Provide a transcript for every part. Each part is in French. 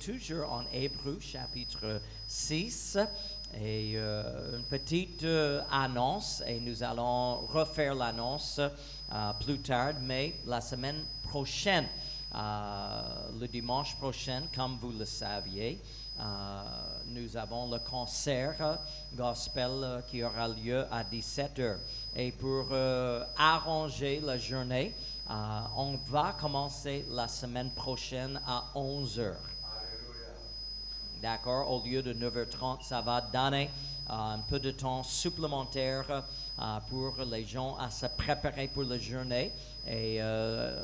toujours en Hébreu, chapitre 6, et une petite annonce, et nous allons refaire l'annonce plus tard, mais la semaine prochaine, le dimanche prochain, comme vous le saviez, nous avons le concert gospel qui aura lieu à 17h. Et pour arranger la journée, on va commencer la semaine prochaine à 11h. D'accord? Au lieu de 9h30, ça va donner un peu de temps supplémentaire pour les gens à se préparer pour la journée et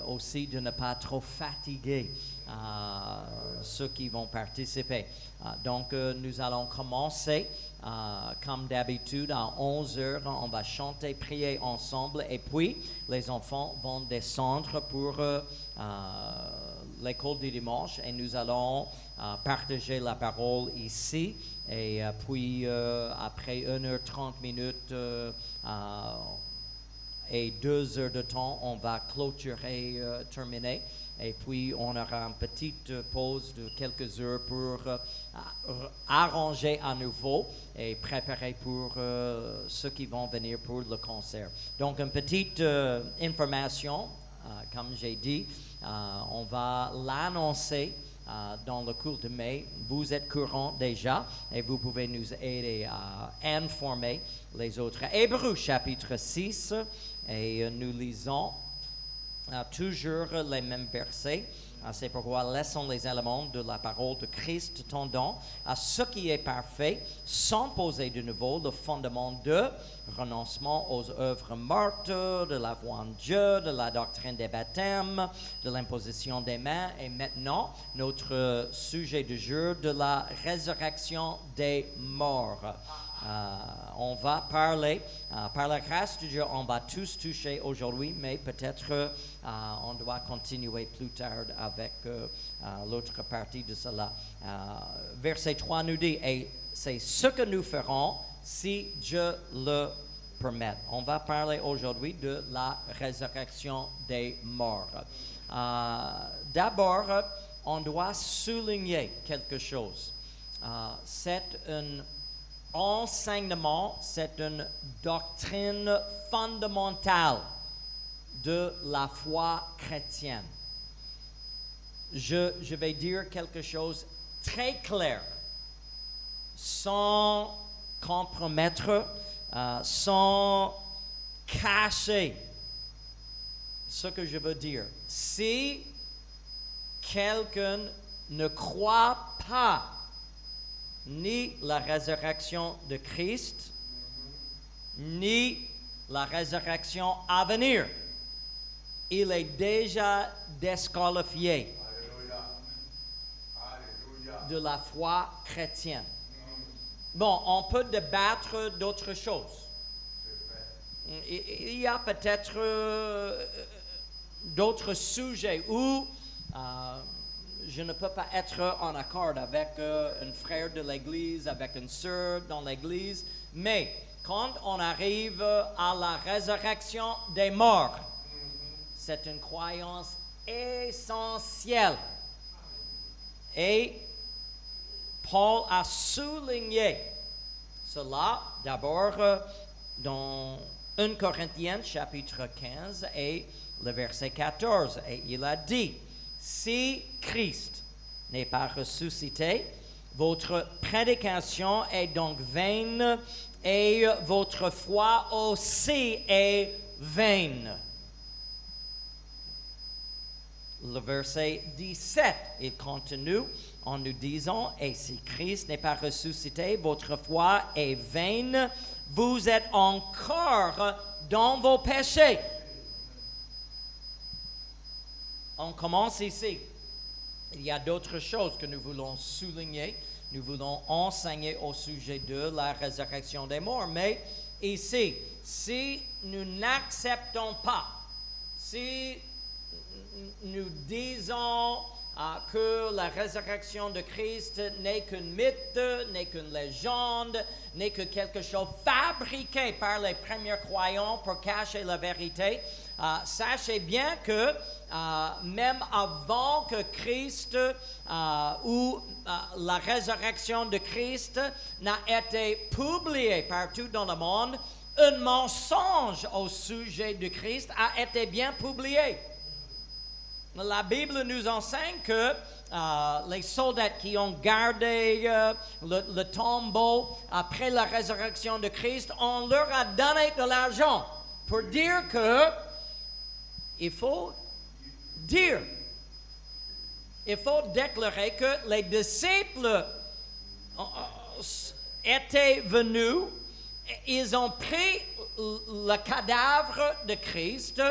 aussi de ne pas trop fatiguer ceux qui vont participer. Donc, nous allons commencer comme d'habitude à 11h. On va chanter, prier ensemble et puis les enfants vont descendre pour l'école du dimanche et nous allons partager la parole ici et puis après 1h30 et 2 heures de temps, on va clôturer, terminer. Et puis, on aura une petite pause de quelques heures pour arranger à nouveau et préparer pour ceux qui vont venir pour le concert. Donc, une petite information, comme j'ai dit, on va l'annoncer dans le cours de mai. Vous êtes courant déjà et vous pouvez nous aider à informer les autres. Hébreu chapitre 6 et nous lisons toujours les mêmes versets. C'est pourquoi laissons les éléments de la parole de Christ tendant à ce qui est parfait, sans poser de nouveau le fondement de renoncement aux œuvres mortes, de la foi en Dieu, de la doctrine des baptêmes, de l'imposition des mains, et maintenant notre sujet du jour, de la résurrection des morts. On va parler, par la grâce de Dieu, on va tous toucher aujourd'hui, mais peut-être on doit continuer plus tard avec l'autre partie de cela. Verset 3 nous dit, et c'est ce que nous ferons si Dieu le permet. On va parler aujourd'hui de la résurrection des morts. D'abord, on doit souligner quelque chose. C'est un enseignement, c'est une doctrine fondamentale de la foi chrétienne. Je vais dire quelque chose très clair, sans compromettre, sans cacher ce que je veux dire. Si quelqu'un ne croit pas ni la résurrection de Christ, ni la résurrection à venir, il est déjà disqualifié de la foi chrétienne. Bon, on peut débattre d'autres choses. Il y a peut-être d'autres sujets où je ne peux pas être en accord avec un frère de l'Église, avec une sœur dans l'Église, mais quand on arrive à la résurrection des morts, c'est une croyance essentielle. Et Paul a souligné cela d'abord dans 1 Corinthiens chapitre 15 et le verset 14. Et il a dit, si Christ n'est pas ressuscité, votre prédication est donc vaine et votre foi aussi est vaine. Le verset 17, il continue en nous disant, et si Christ n'est pas ressuscité, votre foi est vaine, vous êtes encore dans vos péchés. On commence ici. Il y a d'autres choses que nous voulons souligner. Nous voulons enseigner au sujet de la résurrection des morts. Mais ici, si nous n'acceptons pas, si nous disons que la résurrection de Christ n'est qu'un mythe, n'est qu'une légende, n'est que quelque chose fabriqué par les premiers croyants pour cacher la vérité, sachez bien que même avant que Christ ou la résurrection de Christ n'a été publiée partout dans le monde, un mensonge au sujet de Christ a été bien publié. La Bible nous enseigne que les soldats qui ont gardé le tombeau après la résurrection de Christ, on leur a donné de l'argent pour dire que il faut déclarer que les disciples étaient venus, ils ont pris le cadavre de Christ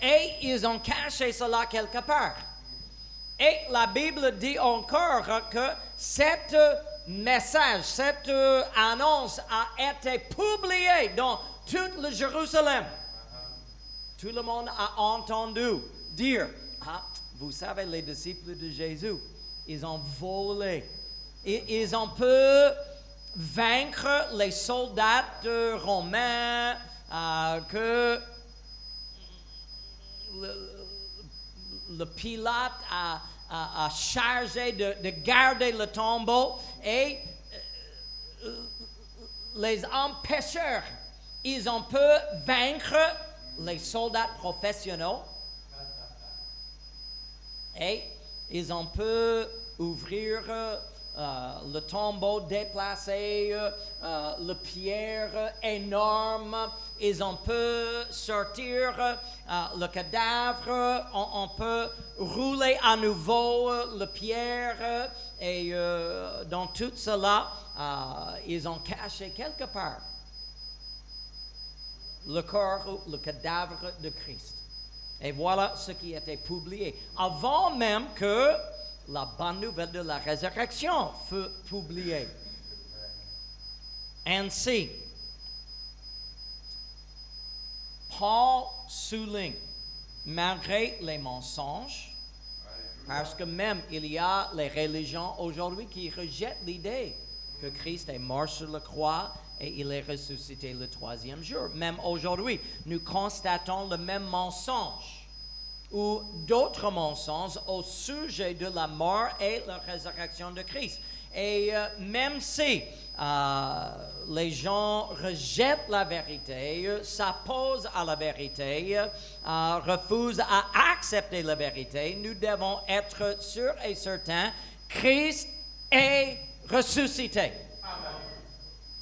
et ils ont caché cela quelque part. Et la Bible dit encore que cet message, cette annonce a été publiée dans tout le Jérusalem. Tout le monde a entendu dire, vous savez, les disciples de Jésus, ils ont volé. Ils ont pu vaincre les soldats romains que le Pilate a chargé de garder le tombeau et les empêcheurs, ils ont pu vaincre les soldats professionnels et ils ont pu ouvrir le tombeau, déplacer le pierre énorme. Ils ont pu sortir le cadavre. On peut rouler à nouveau le pierre. Et dans tout cela, ils ont caché quelque part le corps, le cadavre de Christ. Et voilà ce qui a été publié. Avant même que la bonne nouvelle de la résurrection fut publiée. Ainsi, Paul souligne, malgré les mensonges, parce que même il y a les religions aujourd'hui qui rejettent l'idée que Christ est mort sur la croix et il est ressuscité le troisième jour. Même aujourd'hui, nous constatons le même mensonge ou d'autres mensonges au sujet de la mort et la résurrection de Christ. Et même si les gens rejettent la vérité, s'opposent à la vérité, refusent à accepter la vérité, nous devons être sûrs et certains que Christ est ressuscité. Amen.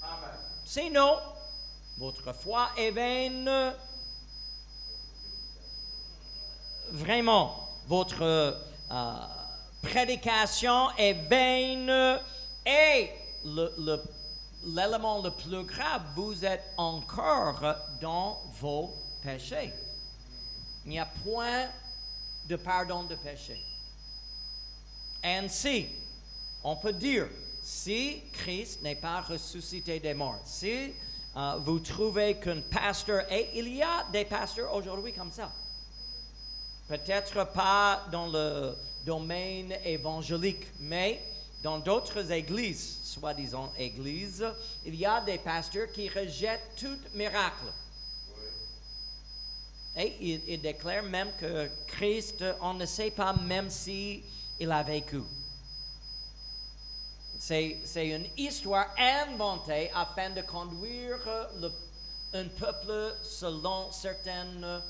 Amen. Sinon, votre foi est vaine. Vraiment, votre prédication est vaine et l'élément le plus grave, vous êtes encore dans vos péchés. Il n'y a point de pardon de péché. Ainsi, on peut dire, si Christ n'est pas ressuscité des morts, si vous trouvez qu'un pasteur, et il y a des pasteurs aujourd'hui comme ça, peut-être pas dans le domaine évangélique, mais dans d'autres églises, soi-disant églises, il y a des pasteurs qui rejettent tout miracle. Et ils déclarent même que Christ, on ne sait pas même si il a vécu. C'est une histoire inventée afin de conduire un peuple selon certains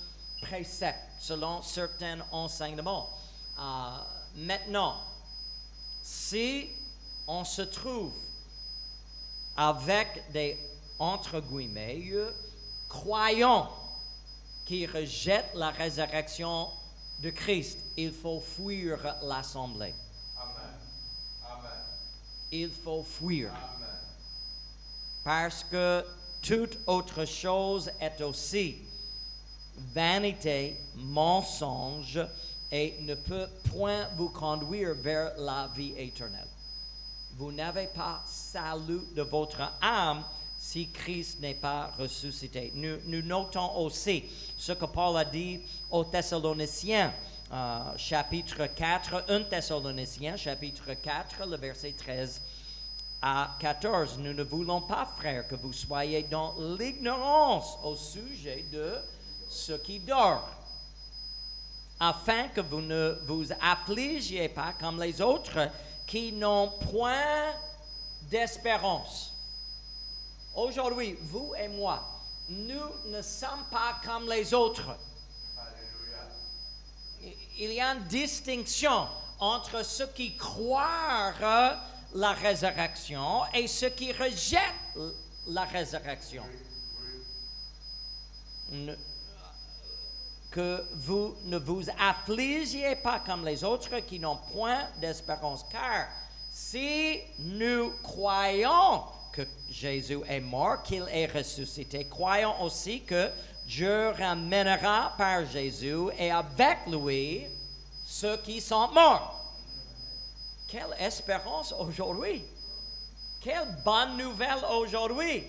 préceptes, selon certains enseignements. Maintenant, si on se trouve avec des, entre guillemets, croyants qui rejettent la résurrection de Christ, il faut fuir l'assemblée. Amen. Il faut fuir. Amen. Parce que toute autre chose est aussi vanité, mensonge, et ne peut point vous conduire vers la vie éternelle. Vous n'avez pas salut de votre âme si Christ n'est pas ressuscité. Nous notons aussi ce que Paul a dit aux Thessaloniciens, chapitre 4, 1 Thessaloniciens, chapitre 4, le verset 13 à 14. Nous ne voulons pas, frères, que vous soyez dans l'ignorance au sujet de ceux qui dorment, afin que vous ne vous affligiez pas comme les autres qui n'ont point d'espérance. Aujourd'hui, vous et moi, nous ne sommes pas comme les autres. Il y a une distinction entre ceux qui croient la résurrection et ceux qui rejettent la résurrection. Que vous ne vous affligiez pas comme les autres qui n'ont point d'espérance, car si nous croyons que Jésus est mort, qu'il est ressuscité, croyons aussi que Dieu ramènera par Jésus et avec lui ceux qui sont morts. Quelle espérance aujourd'hui! Quelle bonne nouvelle aujourd'hui!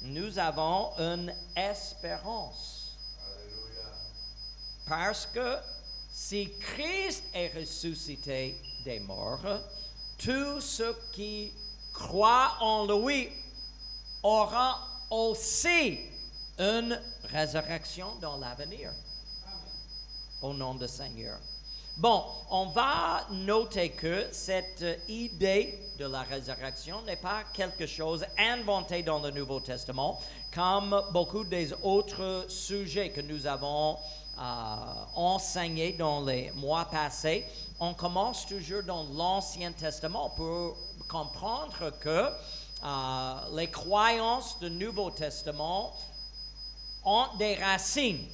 Nous avons une espérance. Alléluia. Parce que si Christ est ressuscité des morts, tous ceux qui croient en lui auront aussi une résurrection dans l'avenir. Au nom du Seigneur. Bon, on va noter que cette idée de la résurrection n'est pas quelque chose inventé dans le Nouveau Testament, comme beaucoup des autres sujets que nous avons enseignés dans les mois passés. On commence toujours dans l'Ancien Testament pour comprendre que les croyances du Nouveau Testament ont des racines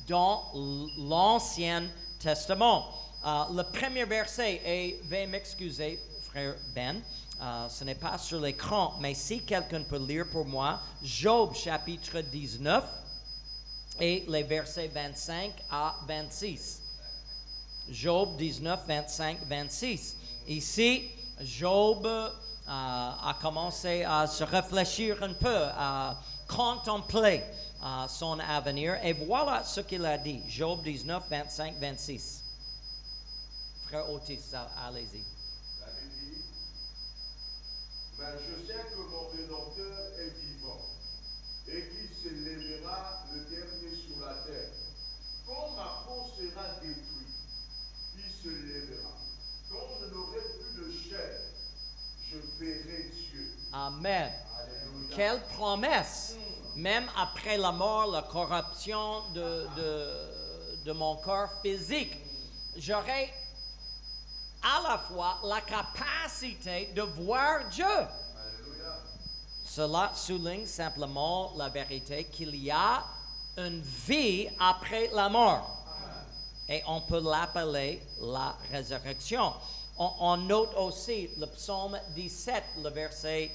dans l'Ancien Testament. Le premier verset, et veuillez m'excuser, frère Ben, ce n'est pas sur l'écran, mais si quelqu'un peut lire pour moi, Job chapitre 19 et les versets 25 à 26. Job 19, 25, 26. Ici, Job a commencé à se réfléchir un peu, à contempler son avenir. Et voilà ce qu'il a dit. Job 19, 25, 26. Frère Otis, allez-y. La Bible dit, mais je sais que mon Rédempteur est vivant et qu'il s'élèvera le dernier sur la terre. Quand ma peau sera détruite, il se lèvera. Quand je n'aurai plus de chair, je verrai Dieu. Amen. Alléluia. Quelle promesse! Même après la mort, la corruption de mon corps physique, j'aurai à la fois la capacité de voir Dieu. Alléluia. Cela souligne simplement la vérité qu'il y a une vie après la mort. Et on peut l'appeler la résurrection. On note aussi le psaume 17, le verset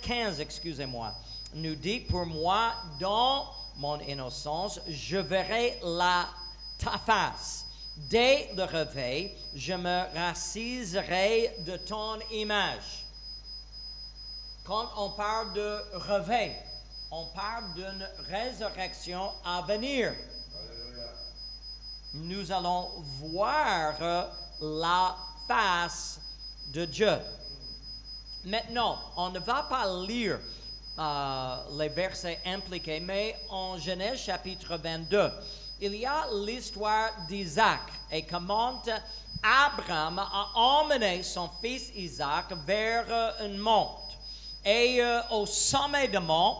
15, excusez-moi, nous dit, pour moi, dans mon innocence, je verrai ta face. Dès le réveil, je me rassiserai de ton image. Quand on parle de réveil, on parle d'une résurrection à venir. Alléluia. Nous allons voir la face de Dieu. Maintenant, on ne va pas lire les versets impliqués, mais en Genèse chapitre 22, il y a l'histoire d'Isaac et comment Abraham a emmené son fils Isaac vers un mont. Et au sommet du mont,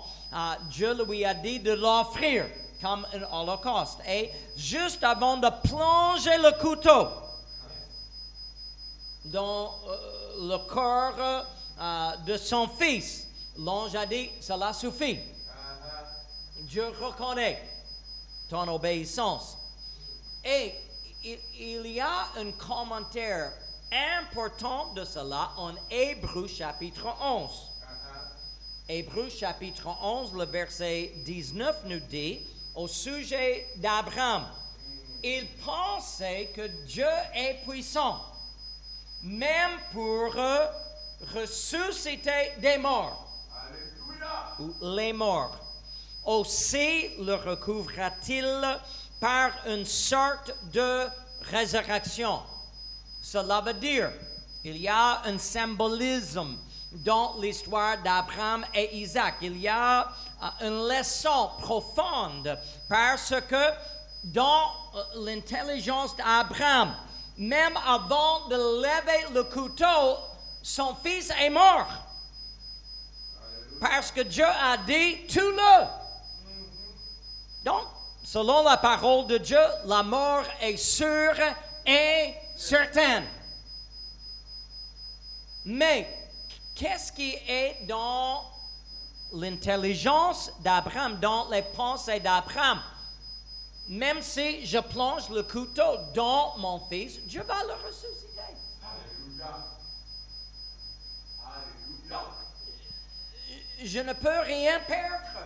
Dieu lui a dit de l'offrir comme un holocauste. Et juste avant de plonger le couteau dans le corps de son fils, l'ange a dit, cela suffit. Dieu reconnaît ton obéissance. Et il y a un commentaire important de cela en Hébreux chapitre 11. Hébreux chapitre 11, le verset 19 nous dit, au sujet d'Abraham, il pensait que Dieu est puissant, même pour ressusciter des morts. Alléluia. Ou les morts. Aussi le recouvra-t-il par une sorte de résurrection. Cela veut dire, il y a un symbolisme dans l'histoire d'Abraham et Isaac. Il y a une leçon profonde parce que dans l'intelligence d'Abraham, même avant de lever le couteau, son fils est mort. Parce que Dieu a dit, tue-le. Donc, selon la parole de Dieu, la mort est sûre et certaine. Mais, qu'est-ce qui est dans l'intelligence d'Abraham, dans les pensées d'Abraham? Même si je plonge le couteau dans mon fils, Dieu va le ressusciter. Alléluia. Alléluia. Donc, je ne peux rien perdre.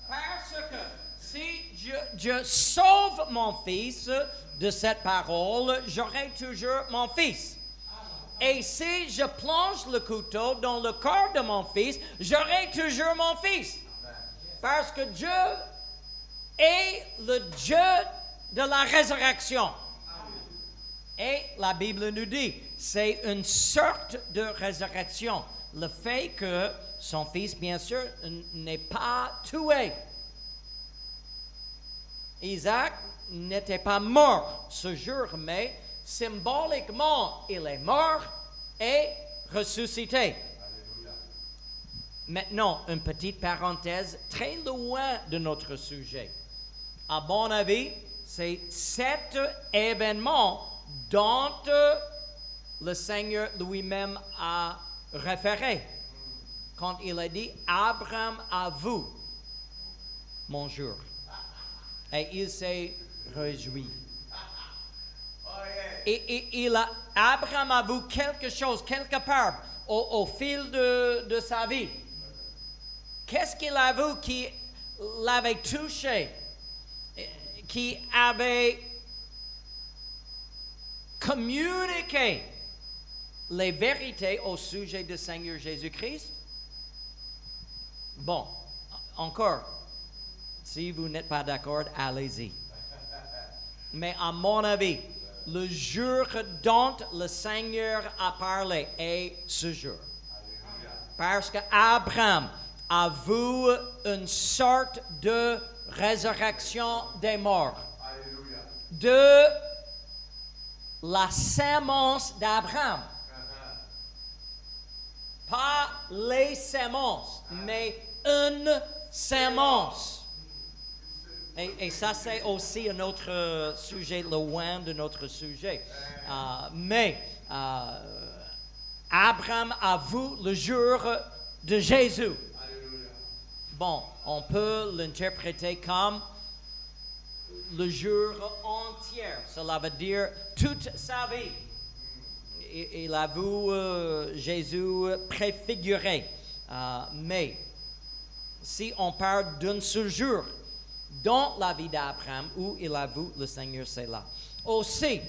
Parce que si je sauve mon fils de cette parole, j'aurai toujours mon fils. Et si je plonge le couteau dans le corps de mon fils, j'aurai toujours mon fils. Parce que Dieu est le Dieu de la résurrection. Et la Bible nous dit, c'est une sorte de résurrection. Le fait que son fils, bien sûr, n'est pas tué. Isaac n'était pas mort ce jour, mais symboliquement, il est mort et ressuscité. Alléluia. Maintenant, une petite parenthèse très loin de notre sujet. À mon avis, c'est cet événement dont le Seigneur lui-même a référé quand il a dit « Abraham a vu mon jour ». Et il s'est réjoui. Oh yeah. Abraham a vu quelque chose, quelque part, au fil de sa vie. Qu'est-ce qu'il a vu qui l'avait touché, qui avait communiqué les vérités au sujet du Seigneur Jésus-Christ? Bon, encore, si vous n'êtes pas d'accord, allez-y. Mais à mon avis, le jour dont le Seigneur a parlé est ce jour. Parce qu'Abraham a vu une sorte de résurrection des morts. Alléluia. De la sémence d'Abraham. Pas les sémences, mais une sémence. Et ça, c'est aussi un autre sujet, loin de notre sujet. Mais Abraham a vu le jour de Jésus. Alléluia. Bon, on peut l'interpréter comme le jour entier. Cela veut dire toute sa vie. Il a vu Jésus préfiguré. Mais si on parle d'un seul jour dans la vie d'Abraham où il a vu le Seigneur, c'est là. Aussi,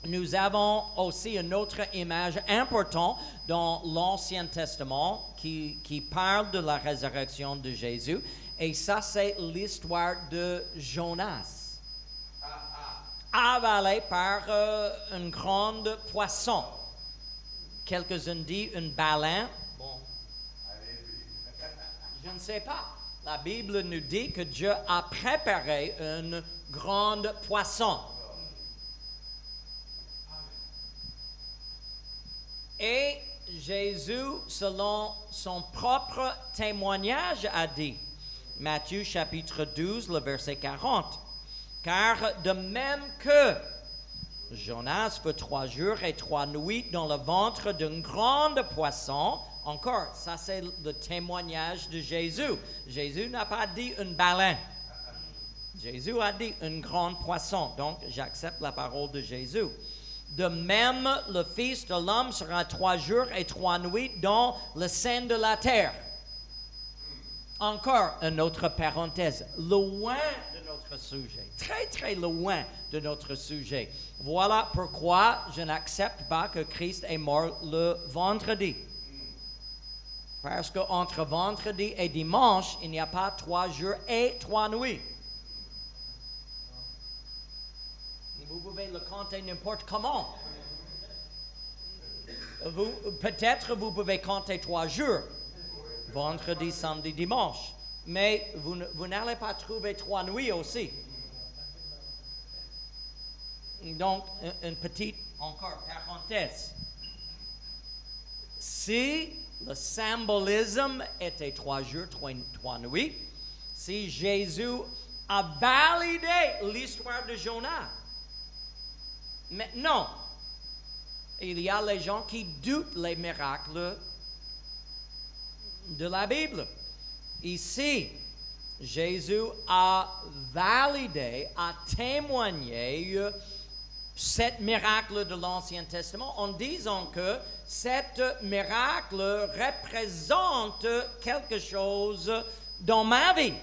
nous avons aussi une autre image importante dans l'Ancien Testament qui parle de la résurrection de Jésus. Et ça, c'est l'histoire de Jonas, avalé par un grand poisson. Quelques-uns disent une baleine. Bon, je ne sais pas. La Bible nous dit que Dieu a préparé un grand poisson. Et Jésus, selon son propre témoignage, a dit, Matthieu chapitre 12, le verset 40, « Car de même que Jonas fut 3 jours et 3 nuits dans le ventre d'un grand poisson, » encore, ça c'est le témoignage de Jésus. Jésus n'a pas dit une baleine. Jésus a dit un grand poisson. Donc, j'accepte la parole de Jésus. De même, le Fils de l'homme sera 3 jours et 3 nuits dans le sein de la terre. Encore une autre parenthèse, loin de notre sujet, très très loin de notre sujet. Voilà pourquoi je n'accepte pas que Christ est mort le vendredi. Parce qu'entre vendredi et dimanche, il n'y a pas 3 jours et 3 nuits. Vous pouvez le compter n'importe comment. Peut-être vous pouvez compter 3 jours. Vendredi, samedi, dimanche. Mais vous n'allez pas trouver 3 nuits aussi. Donc, une petite, encore, parenthèse. Si le symbolisme était 3 jours, 3 nuits, si Jésus a validé l'histoire de Jonas, maintenant, il y a les gens qui doutent les miracles de la Bible. Ici, Jésus a validé, a témoigné cet miracle de l'Ancien Testament en disant que cet miracle représente quelque chose dans ma vie.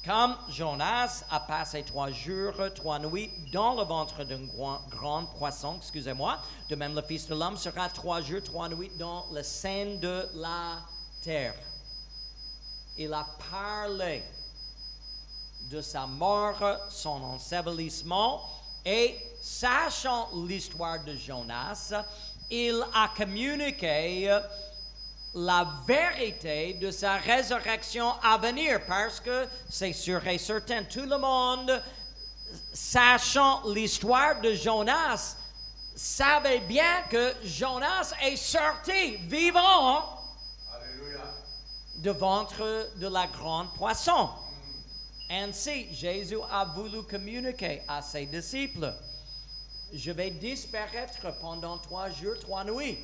Comme Jonas a passé 3 jours, 3 nuits dans le ventre d'un grand poisson, de même le Fils de l'homme sera 3 jours, 3 nuits dans le sein de la terre. Il a parlé de sa mort, son ensevelissement, et sachant l'histoire de Jonas, il a communiqué la vérité de sa résurrection à venir, parce que c'est sûr et certain, tout le monde, sachant l'histoire de Jonas, savait bien que Jonas est sorti vivant du ventre de la grande poisson. Ainsi, Jésus a voulu communiquer à ses disciples, je vais disparaître pendant 3 jours, 3 nuits.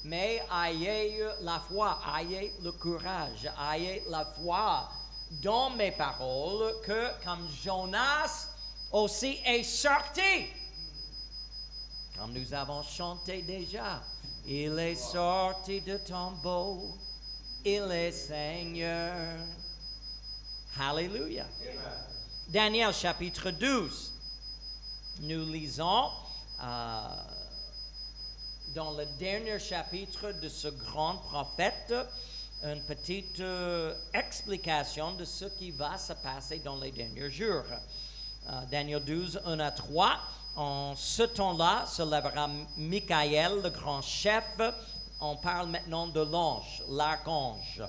Mais ayez la foi, ayez le courage, ayez la foi dans mes paroles, que comme Jonas aussi est sorti, comme nous avons chanté déjà, il est sorti du tombeau, il est Seigneur. Alléluia. Daniel chapitre 12, nous lisons dans le dernier chapitre de ce grand prophète, une petite explication de ce qui va se passer dans les derniers jours. Daniel 12, 1 à 3. En ce temps-là se lèvera Michael, le grand chef. On parle maintenant de l'ange, l'archange,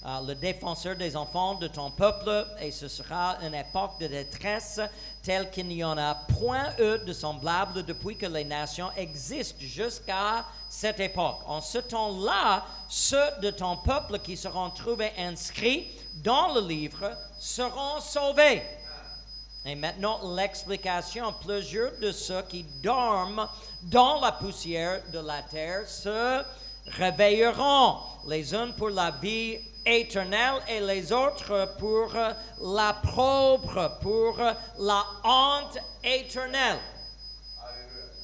le défenseur des enfants de ton peuple, et ce sera une époque de détresse telle qu'il n'y en a point eu de semblable depuis que les nations existent jusqu'à cette époque. En ce temps-là, ceux de ton peuple qui seront trouvés inscrits dans le livre seront sauvés. Et maintenant, l'explication, plusieurs de ceux qui dorment dans la poussière de la terre se réveilleront, les uns pour la vie éternelle et les autres pour la propre, pour la honte éternelle.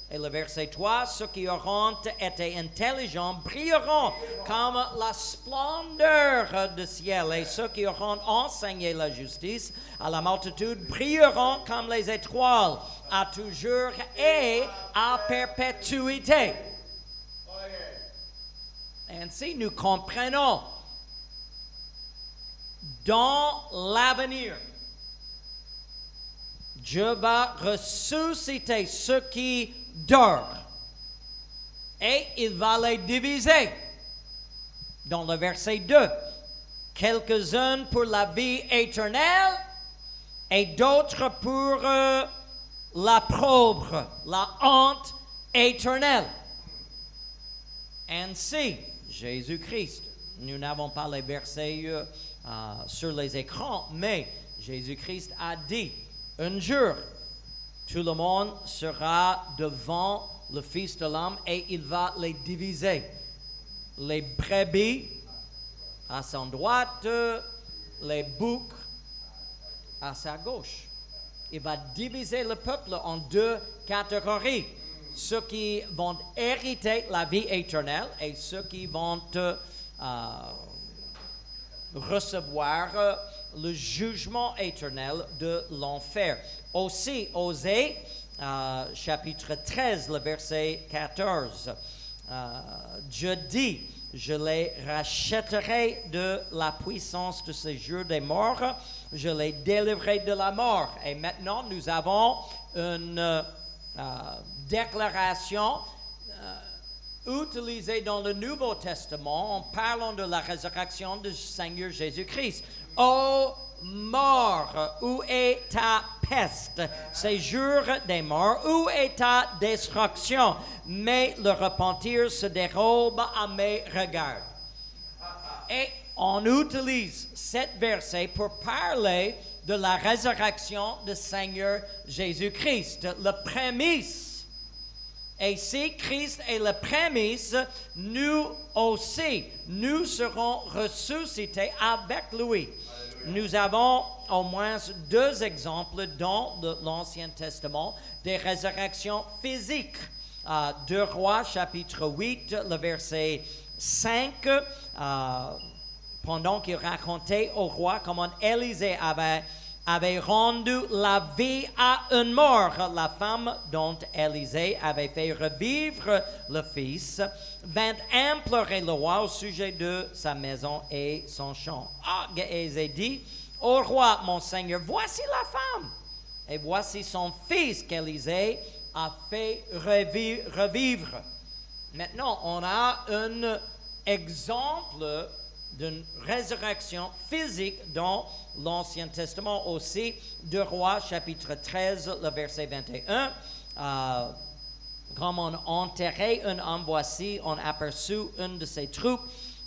Et le verset 3, ceux qui auront été intelligents brilleront comme la splendeur du ciel, et ceux qui auront enseigné la justice à la multitude brilleront comme les étoiles, à toujours et à perpétuité. Ainsi, nous comprenons dans l'avenir, Dieu va ressusciter ceux qui dorment et il va les diviser. Dans le verset 2, quelques-uns pour la vie éternelle et d'autres pour l'opprobre, la honte éternelle. Ainsi, Jésus-Christ, nous n'avons pas les versets sur les écrans, mais Jésus-Christ a dit, un jour, tout le monde sera devant le Fils de l'homme et il va les diviser. Les brebis à sa droite, les boucs à sa gauche. Il va diviser le peuple en 2 catégories. Ceux qui vont hériter la vie éternelle et ceux qui vont recevoir le jugement éternel de l'enfer. Aussi, Osée, chapitre 13, le verset 14, Dieu dit, je les rachèterai de la puissance de ces jours des morts, je les délivrerai de la mort. Et maintenant, nous avons une déclaration utilisée dans le Nouveau Testament en parlant de la résurrection du Seigneur Jésus-Christ. Ô mort, où est ta peste, séjour des morts ou état de destruction. Mais le repentir se dérobe à mes regards. Et on utilise cet verset pour parler de la résurrection du Seigneur Jésus-Christ, le prémisse. Et si Christ est le prémisse, nous aussi, nous serons ressuscités avec lui. Nous avons au moins 2 exemples dans l'Ancien Testament des résurrections physiques. 2 Rois, chapitre 8, le verset 5, pendant qu'il racontait au roi comment Élisée avait rendu la vie à un mort. La femme dont Élisée avait fait revivre le fils vint implorer le roi au sujet de sa maison et son champ. Géhésé dit au roi, mon Seigneur, voici la femme, et voici son fils qu'Élisée a fait revivre. Maintenant, on a un exemple d'une résurrection physique dans l'Ancien Testament aussi. 2 Rois, chapitre 13, le verset 21. Comme on enterrait un homme, voici, on aperçut une de ses troupes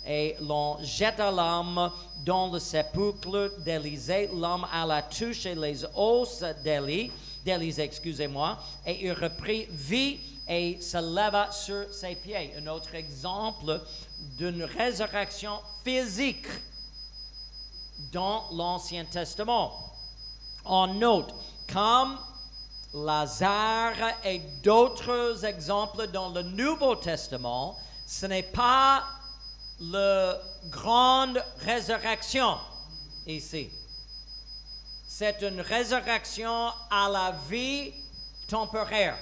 et l'on jeta l'homme dans le sépulcre d'Élisée. L'homme alla toucher les os d'Élisée, excusez-moi, et il reprit vie et se leva sur ses pieds. Un autre exemple d'une résurrection physique dans l'Ancien Testament. On note, comme Lazare et d'autres exemples dans le Nouveau Testament, ce n'est pas la grande résurrection ici. C'est une résurrection à la vie temporaire.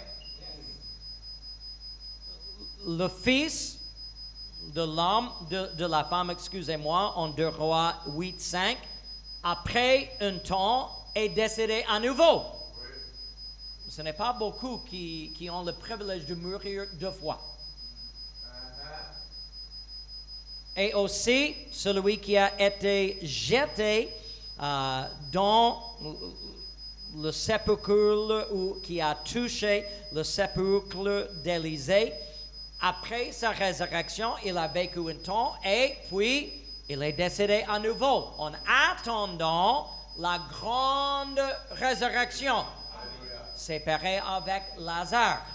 Le fils de l'homme, de la femme, excusez-moi, en 2 Rois 8, 5, après un temps, est décédé à nouveau. Oui. Ce n'est pas beaucoup qui ont le privilège de mourir 2 fois. Et aussi, celui qui a été jeté dans le sépulcre ou qui a touché le sépulcre d'Élisée, après sa résurrection, il a vécu un temps et puis il est décédé à nouveau en attendant la grande résurrection. C'est pareil avec Lazare.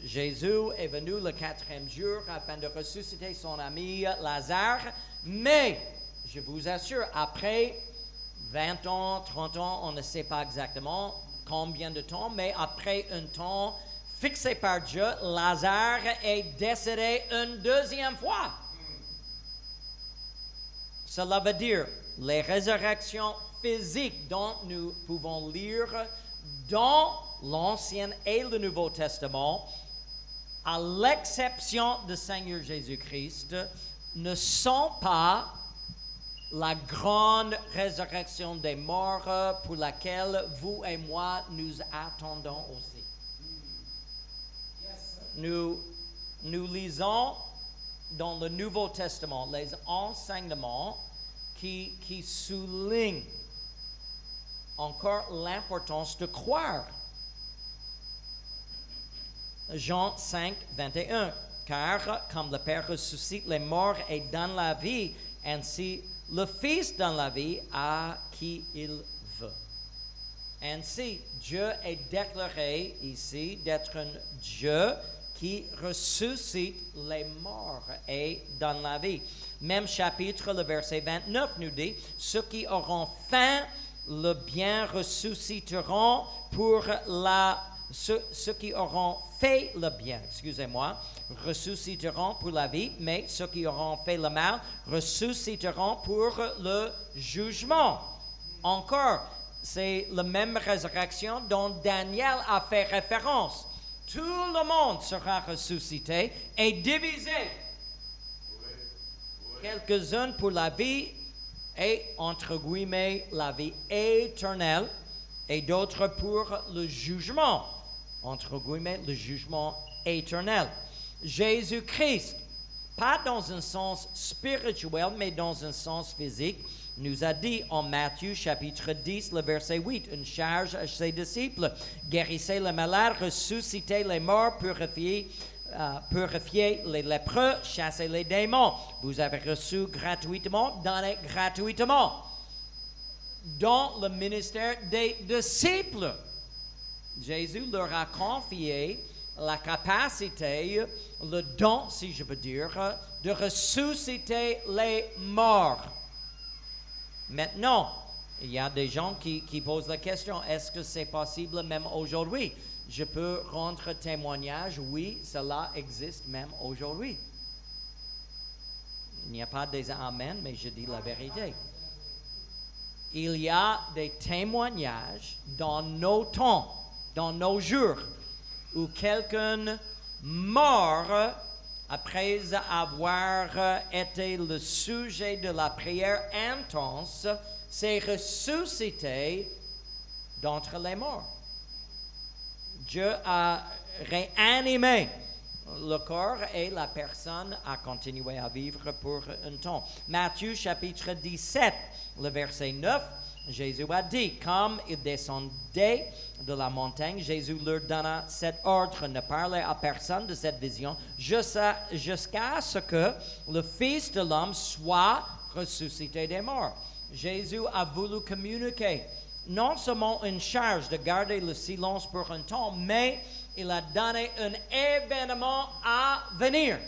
Jésus est venu le 4e jour afin de ressusciter son ami Lazare, mais je vous assure, après 20 ans, 30 ans, on ne sait pas exactement combien de temps, mais après un temps fixé par Dieu, Lazare est décédé une 2e fois. Cela veut dire les résurrections physiques dont nous pouvons lire dans l'Ancien et le Nouveau Testament, à l'exception du Seigneur Jésus-Christ, ne sont pas la grande résurrection des morts pour laquelle vous et moi nous attendons aussi. Nous lisons dans le Nouveau Testament les enseignements qui soulignent encore l'importance de croire. Jean 5, 21. Car comme le Père ressuscite les morts et donne la vie, ainsi le Fils donne la vie à qui il veut. Ainsi, Dieu est déclaré ici d'être un Dieu qui ressuscite les morts et donne la vie. Même chapitre, le verset 29 nous dit, ceux qui auront faim, le bien ressusciteront pour ceux qui auront fait le bien, ressusciteront pour la vie, mais ceux qui auront fait le mal ressusciteront pour le jugement. Encore, c'est la même résurrection dont Daniel a fait référence. Tout le monde sera ressuscité et divisé. Quelques-uns pour la vie et, entre guillemets, la vie éternelle, et d'autres pour le jugement, entre guillemets, le jugement éternel. Jésus-Christ, pas dans un sens spirituel, mais dans un sens physique, nous a dit en Matthieu chapitre 10, le verset 8, une charge à ses disciples. Guérissez les malades, ressuscitez les morts, purifiez les lépreux, chassez les démons. Vous avez reçu gratuitement, donnez gratuitement. Dans le ministère des disciples, Jésus leur a confié la capacité, le don, si je peux dire, de ressusciter les morts. Maintenant, il y a des gens qui posent la question, est-ce que c'est possible même aujourd'hui? Je peux rendre témoignage, oui, cela existe même aujourd'hui. Il n'y a pas des amens, mais je dis la vérité. Il y a des témoignages dans nos temps, dans nos jours, où quelqu'un mort après avoir été le sujet de la prière intense s'est ressuscité d'entre les morts. Dieu a réanimé le corps et la personne a continué à vivre pour un temps. Matthieu chapitre 17, le verset 9, Jésus a dit, comme il descendait de la montagne, Jésus leur donna cet ordre, ne parlez à personne de cette vision jusqu'à ce que le Fils de l'homme soit ressuscité des morts. Jésus a voulu communiquer non seulement une charge de garder le silence pour un temps, mais il a donné un événement à venir.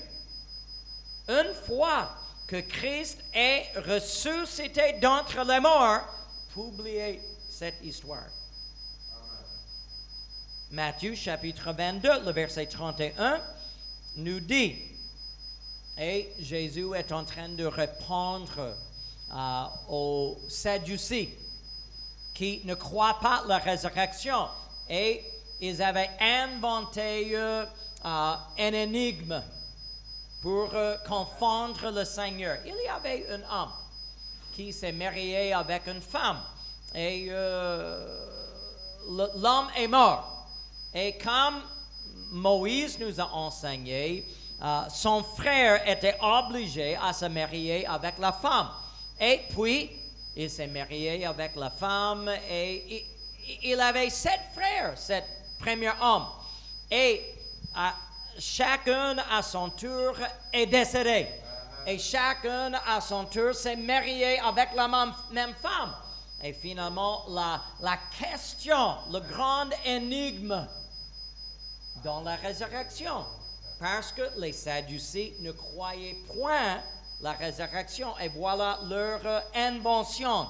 Une fois que Christ est ressuscité d'entre les morts, publiez cette histoire. Matthieu chapitre 22, le verset 31, nous dit, et Jésus est en train de répondre aux Sadducéens qui ne croient pas à la résurrection, et ils avaient inventé un énigme pour confondre le Seigneur. Il y avait un homme qui s'est marié avec une femme, et l'homme est mort. Et comme Moïse nous a enseigné, son frère était obligé à se marier avec la femme. Et puis, il s'est marié avec la femme et il avait 7 frères, cet premier homme. Et chacun à son tour est décédé. Et chacun à son tour s'est marié avec la même femme. Et finalement, la question, le grand énigme dans la résurrection, parce que les Sadducéens ne croyaient point la résurrection. Et voilà leur invention,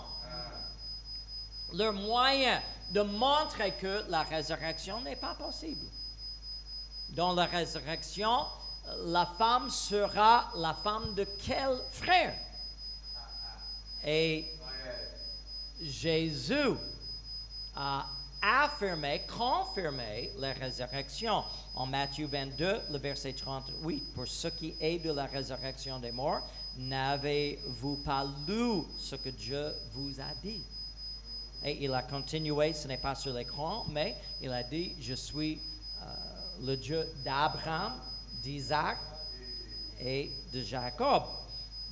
leur moyen de montrer que la résurrection n'est pas possible. Dans la résurrection, la femme sera la femme de quel frère? Et Jésus a confirmé la résurrection en Matthieu 22, le verset 38. Pour ce qui est de la résurrection des morts, n'avez-vous pas lu ce que Dieu vous a dit? Et il a continué, ce n'est pas sur l'écran, mais il a dit, je suis le Dieu d'Abraham, d'Isaac et de Jacob.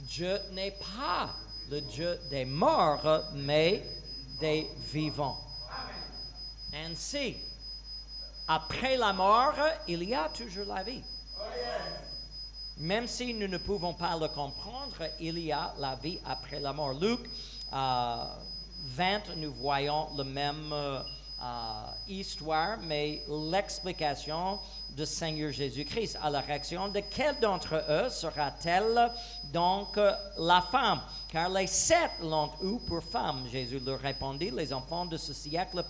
Dieu n'est pas le Dieu des morts, mais des vivants. Ainsi, après la mort, il y a toujours la vie. Même si nous ne pouvons pas le comprendre, il y a la vie après la mort. Luc 20, nous voyons la même histoire, mais l'explication du Seigneur Jésus-Christ à la réaction de quel d'entre eux sera-t-elle donc la femme? Car les 7 l'ont eu pour femme. Jésus leur répondit, les enfants de ce siècle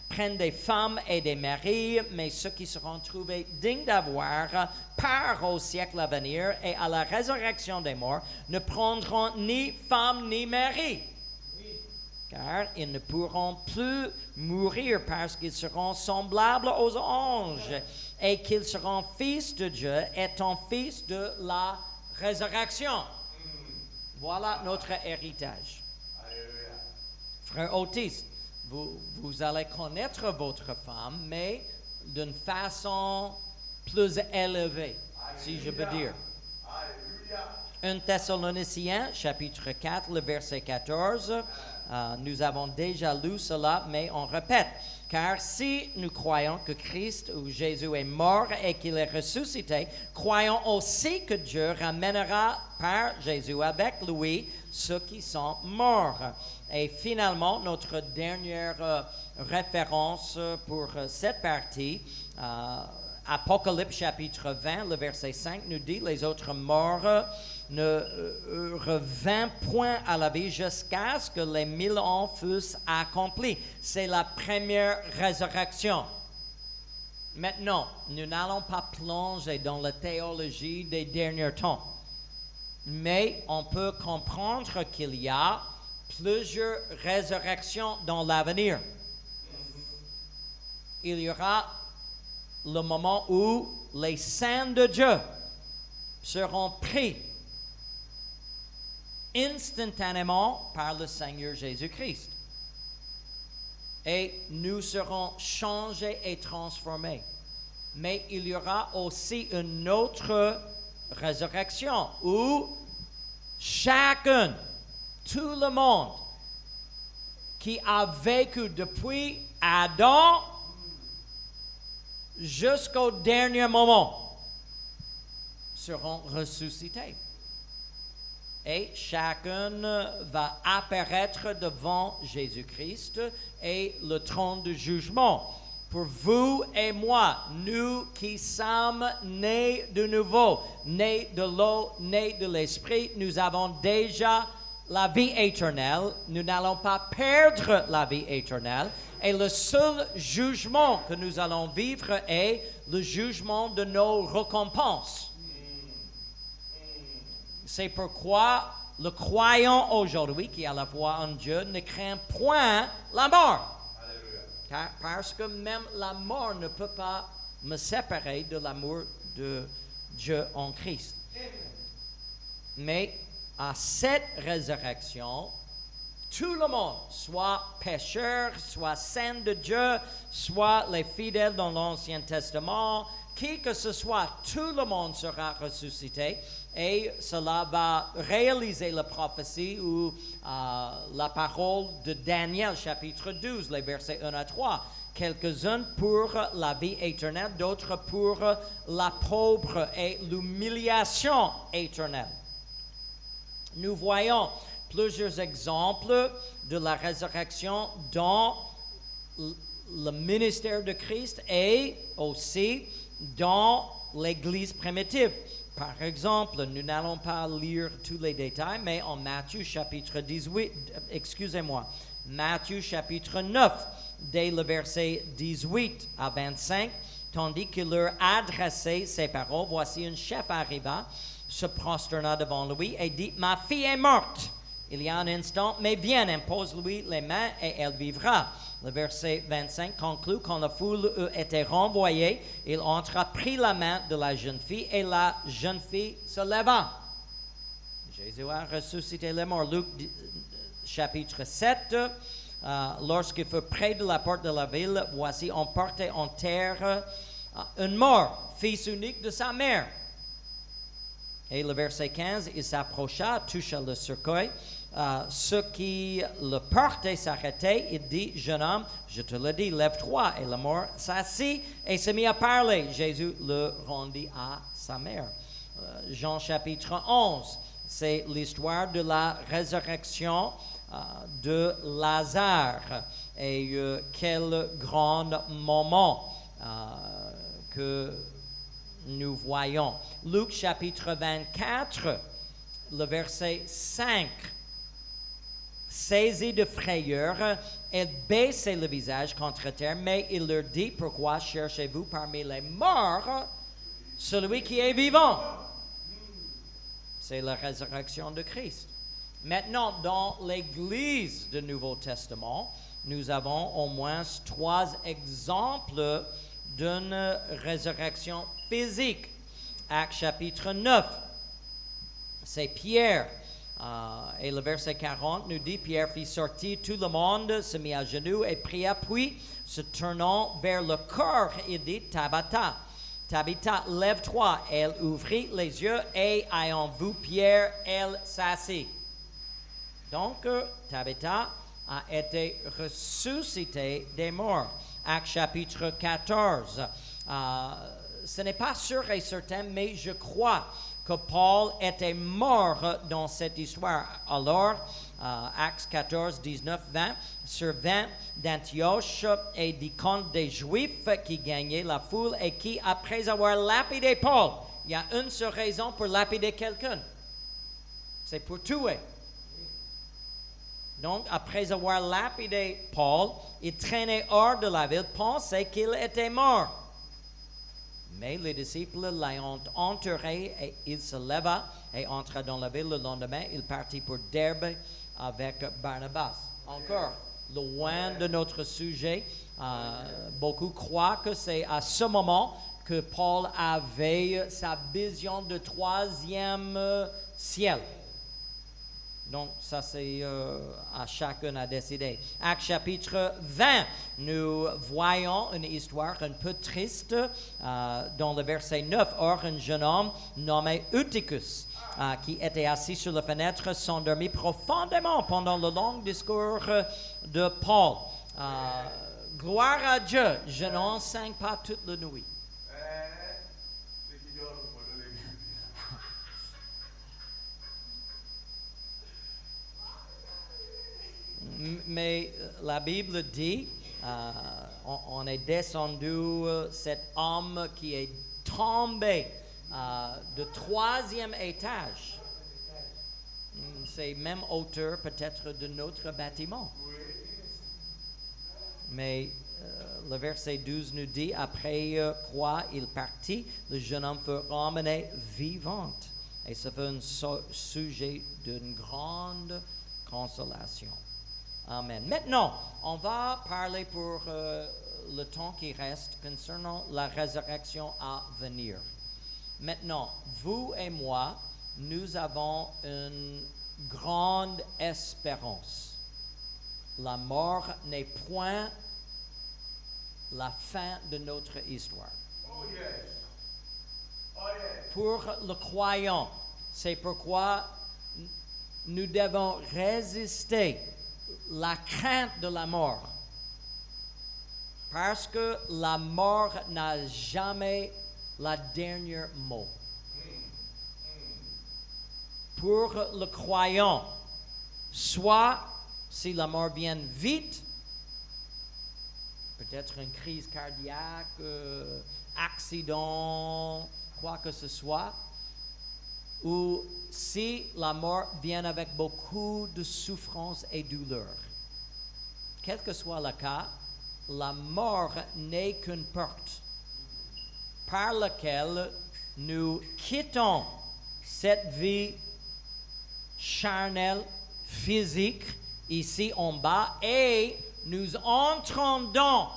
prennent des femmes et des maris, mais ceux qui seront trouvés dignes d'avoir part au siècle à venir et à la résurrection des morts ne prendront ni femme ni mari. Car ils ne pourront plus mourir parce qu'ils seront semblables aux anges et qu'ils seront fils de Dieu étant fils de la résurrection. Voilà notre héritage. Frère Otis, vous allez connaître votre femme, mais d'une façon plus élevée, si je peux dire. 1 Thessaloniciens, chapitre 4, le verset 14. Nous avons déjà lu cela, mais on répète. Car si nous croyons que Christ ou Jésus est mort et qu'il est ressuscité, croyons aussi que Dieu ramènera par Jésus avec lui ceux qui sont morts. Et finalement, notre dernière référence pour cette partie, Apocalypse chapitre 20, le verset 5 nous dit, les autres morts ne revinrent point à la vie jusqu'à ce que les 1000 ans fussent accomplis. C'est la première résurrection. Maintenant, nous n'allons pas plonger dans la théologie des derniers temps, mais on peut comprendre qu'il y a plusieurs résurrections dans l'avenir. Il y aura le moment où les saints de Dieu seront pris instantanément par le Seigneur Jésus-Christ. Et nous serons changés et transformés. Mais il y aura aussi une autre résurrection où chacun, tout le monde qui a vécu depuis Adam jusqu'au dernier moment seront ressuscités. Et chacun va apparaître devant Jésus-Christ et le trône de jugement. Pour vous et moi, nous qui sommes nés de nouveau, nés de l'eau, nés de l'esprit, nous avons déjà la vie éternelle. Nous n'allons pas perdre la vie éternelle. Et le seul jugement que nous allons vivre est le jugement de nos récompenses. C'est pourquoi le croyant aujourd'hui qui a la foi en Dieu ne craint point la mort. Parce que même la mort ne peut pas me séparer de l'amour de Dieu en Christ. Mais à cette résurrection, tout le monde, soit pécheurs, soit saints de Dieu, soit les fidèles dans l'Ancien Testament, qui que ce soit, tout le monde sera ressuscité. Et cela va réaliser la prophétie ou la parole de Daniel, chapitre 12, les versets 1 à 3. Quelques-uns pour la vie éternelle, d'autres pour la pauvre et l'humiliation éternelle. Nous voyons plusieurs exemples de la résurrection dans le ministère de Christ et aussi dans l'Église primitive. Par exemple, nous n'allons pas lire tous les détails, mais en Matthieu chapitre 9, dès le verset 18 à 25, tandis qu'il leur adressait ces paroles, voici un chef arriva, se prosterna devant lui et dit, ma fille est morte. Il y a un instant, mais viens, impose-lui les mains et elle vivra. Le verset 25 conclut, quand la foule était renvoyée, il entra, prit la main de la jeune fille et la jeune fille se leva. Jésus a ressuscité les morts. Luc chapitre 7, lorsqu'il fut près de la porte de la ville, voici on portait en terre un mort, fils unique de sa mère. Et le verset 15, il s'approcha, toucha le cercueil. Ceux qui le portaient s'arrêtaient. Il dit, jeune homme, je te le dis, lève-toi. Et le mort s'assit et se mit à parler. Jésus le rendit à sa mère. Jean chapitre 11, c'est l'histoire de la résurrection de Lazare. Et quel grand moment que nous voyons. Luc chapitre 24, le verset 5. Saisi de frayeur, elle baissait le visage contre terre, mais il leur dit, pourquoi cherchez-vous parmi les morts celui qui est vivant? C'est la résurrection de Christ. Maintenant, dans l'Église du Nouveau Testament, nous avons au moins 3 exemples d'une résurrection physique. Actes chapitre 9, c'est Pierre. Et le verset 40 nous dit, Pierre fit sortir tout le monde, se mit à genoux et pria, puis se tournant vers le corps, il dit, Tabata. Tabitha, lève-toi. Elle ouvrit les yeux et, ayant vu Pierre, elle s'assit. Donc, Tabitha a été ressuscitée des morts. Acte chapitre 14. Ce n'est pas sûr et certain, mais je crois que Paul était mort dans cette histoire. Alors, Actes 14, 19, 20, sur 20 d'Antioche et du compte des Juifs qui gagnaient la foule et qui, après avoir lapidé Paul, il y a une seule raison pour lapider quelqu'un, c'est pour tuer. Donc, après avoir lapidé Paul, il traînait hors de la ville, pensait qu'il était mort. Mais les disciples l'ayant enterré, et il se leva et entra dans la ville le lendemain. Il partit pour Derbe avec Barnabas. Encore, loin de notre sujet, beaucoup croient que c'est à ce moment que Paul avait sa vision de troisième ciel. Donc, ça, c'est à chacun à décider. Acte chapitre 20, nous voyons une histoire un peu triste dans le verset 9. Or, un jeune homme nommé Eutychus, qui était assis sur la fenêtre, s'endormit profondément pendant le long discours de Paul. Gloire à Dieu, je n'enseigne pas toute la nuit. Mais la Bible dit, on est descendu cet homme qui est tombé de troisième étage. C'est même hauteur peut-être de notre bâtiment. Mais le verset 12 nous dit, après quoi il partit, le jeune homme fut ramené vivant. Et ça fait un sujet d'une grande consolation. Amen. Maintenant, on va parler pour le temps qui reste concernant la résurrection à venir. Maintenant, vous et moi, nous avons une grande espérance. La mort n'est point la fin de notre histoire. Oh yes. Oh yes. Pour le croyant, c'est pourquoi nous devons résister la crainte de la mort. Parce que la mort n'a jamais le dernier mot. Pour le croyant, soit si la mort vient vite, peut-être une crise cardiaque, accident, quoi que ce soit, ou si la mort vient avec beaucoup de souffrance et douleur. Quel que soit le cas, la mort n'est qu'une porte par laquelle nous quittons cette vie charnelle, physique, ici en bas, et nous entrons dans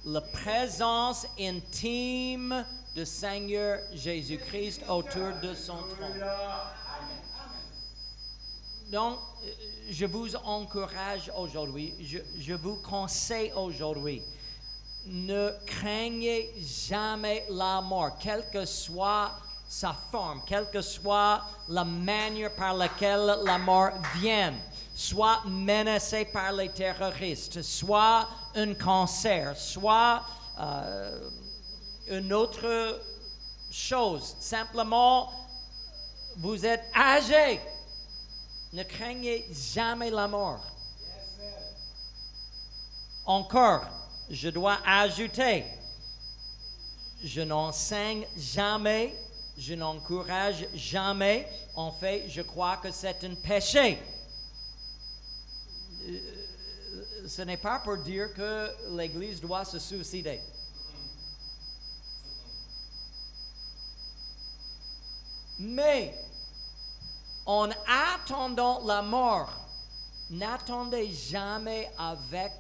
la présence intime du Seigneur Jésus-Christ autour de son trône. Donc, je vous encourage aujourd'hui, je vous conseille aujourd'hui, ne craignez jamais la mort, quelle que soit sa forme, quelle que soit la manière par laquelle la mort vient, soit menacé par les terroristes, soit un cancer, soit une autre chose. Simplement, vous êtes âgé. Ne craignez jamais la mort. Encore, je dois ajouter, je n'enseigne jamais, je n'encourage jamais. En fait, je crois que c'est un péché. Ce n'est pas pour dire que l'Église doit se suicider. Mais, en attendant la mort, n'attendez jamais avec